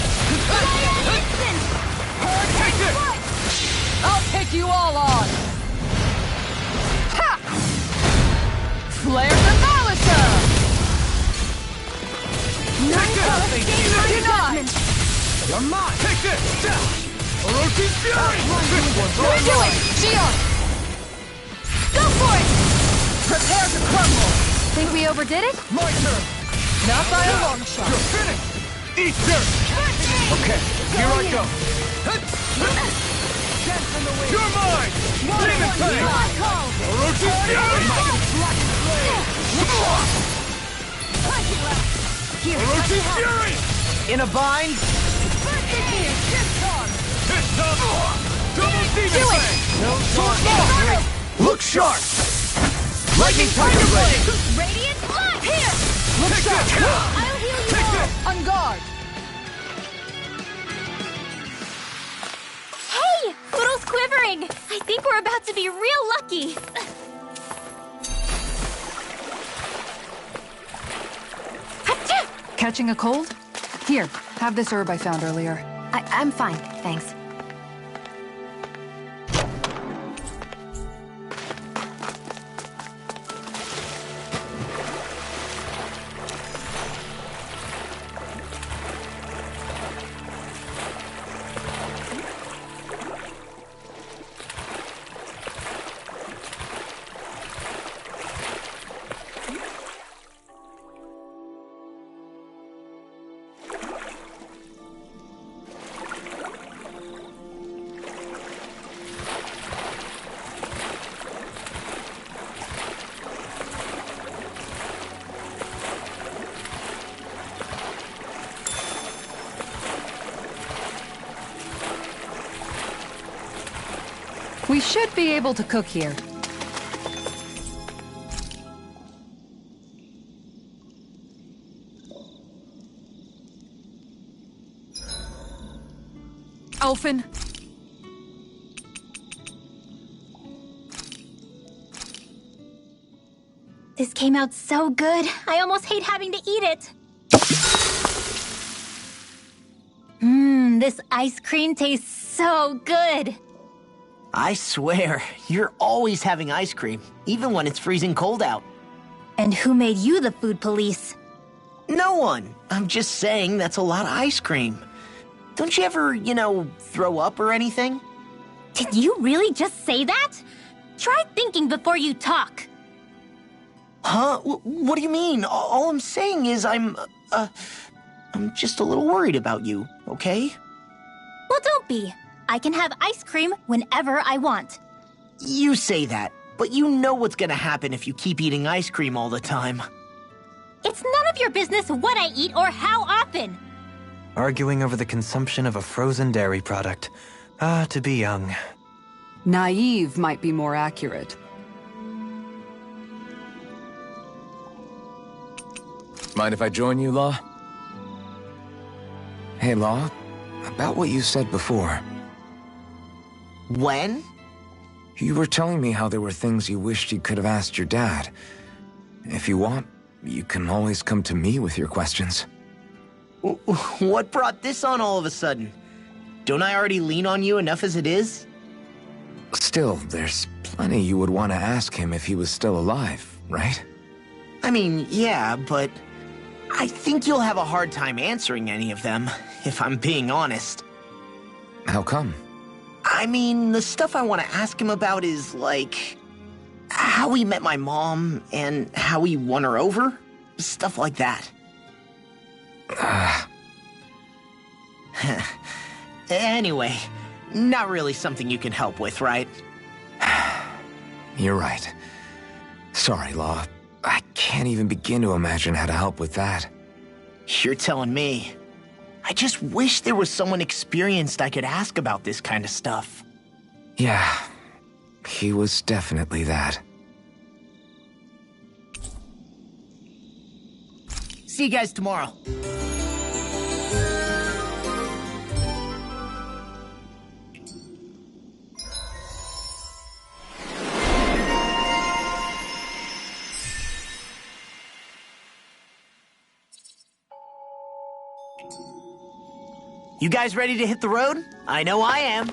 Take this! I'll take you all on! Ha! Flare the Malisa! You're mine! Take this! Orochi Fury! This one's all Do mine! it! Shion! Go for it! Prepare to crumble! Think we overdid it? My turn! Not by a long shot. You're finished! Eat dirt! Okay, here I go! You're mine! Demon Fang! Orochi Fury! Orochi Fury! In a bind? It's up! Double Demon Do it! Fang! No Sword sword! ball! Look sharp! Lightning Tiger Blade! Radiant Blood! Here! Take this! I'll heal you Take all! this! On guard! Hey! Poodle's quivering! I think we're about to be real lucky! Catching a cold? Here, have this herb I found earlier. I'm fine, thanks. We should be able to cook here. Elfin. This came out so good. I almost hate having to eat it. This ice cream tastes so good. I swear, you're always having ice cream, even when it's freezing cold out. And who made you the food police? No one. I'm just saying that's a lot of ice cream. Don't you ever, throw up or anything? Did you really just say that? Try thinking before you talk. Huh? What do you mean? All I'm saying is I'm just a little worried about you, okay? Well, don't be. I can have ice cream whenever I want. You say that, but you know what's gonna happen if you keep eating ice cream all the time. It's none of your business what I eat or how often. Arguing over the consumption of a frozen dairy product. Ah, to be young. Naive might be more accurate. Mind if I join you, Law? Hey, Law, about what you said before. When? You were telling me how there were things you wished you could have asked your dad. If you want, you can always come to me with your questions. What brought this on all of a sudden? Don't I already lean on you enough as it is? Still, there's plenty you would want to ask him if he was still alive, right? I mean, yeah, but I think you'll have a hard time answering any of them, if I'm being honest. How come? I mean, the stuff I want to ask him about is, like, how he met my mom and how he won her over. Stuff like that. Anyway, not really something you can help with, right? You're right. Sorry, Law. I can't even begin to imagine how to help with that. You're telling me. I just wish there was someone experienced I could ask about this kind of stuff. Yeah, he was definitely that. See you guys tomorrow. You guys ready to hit the road? I know I am.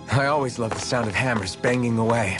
I always love the sound of hammers banging away.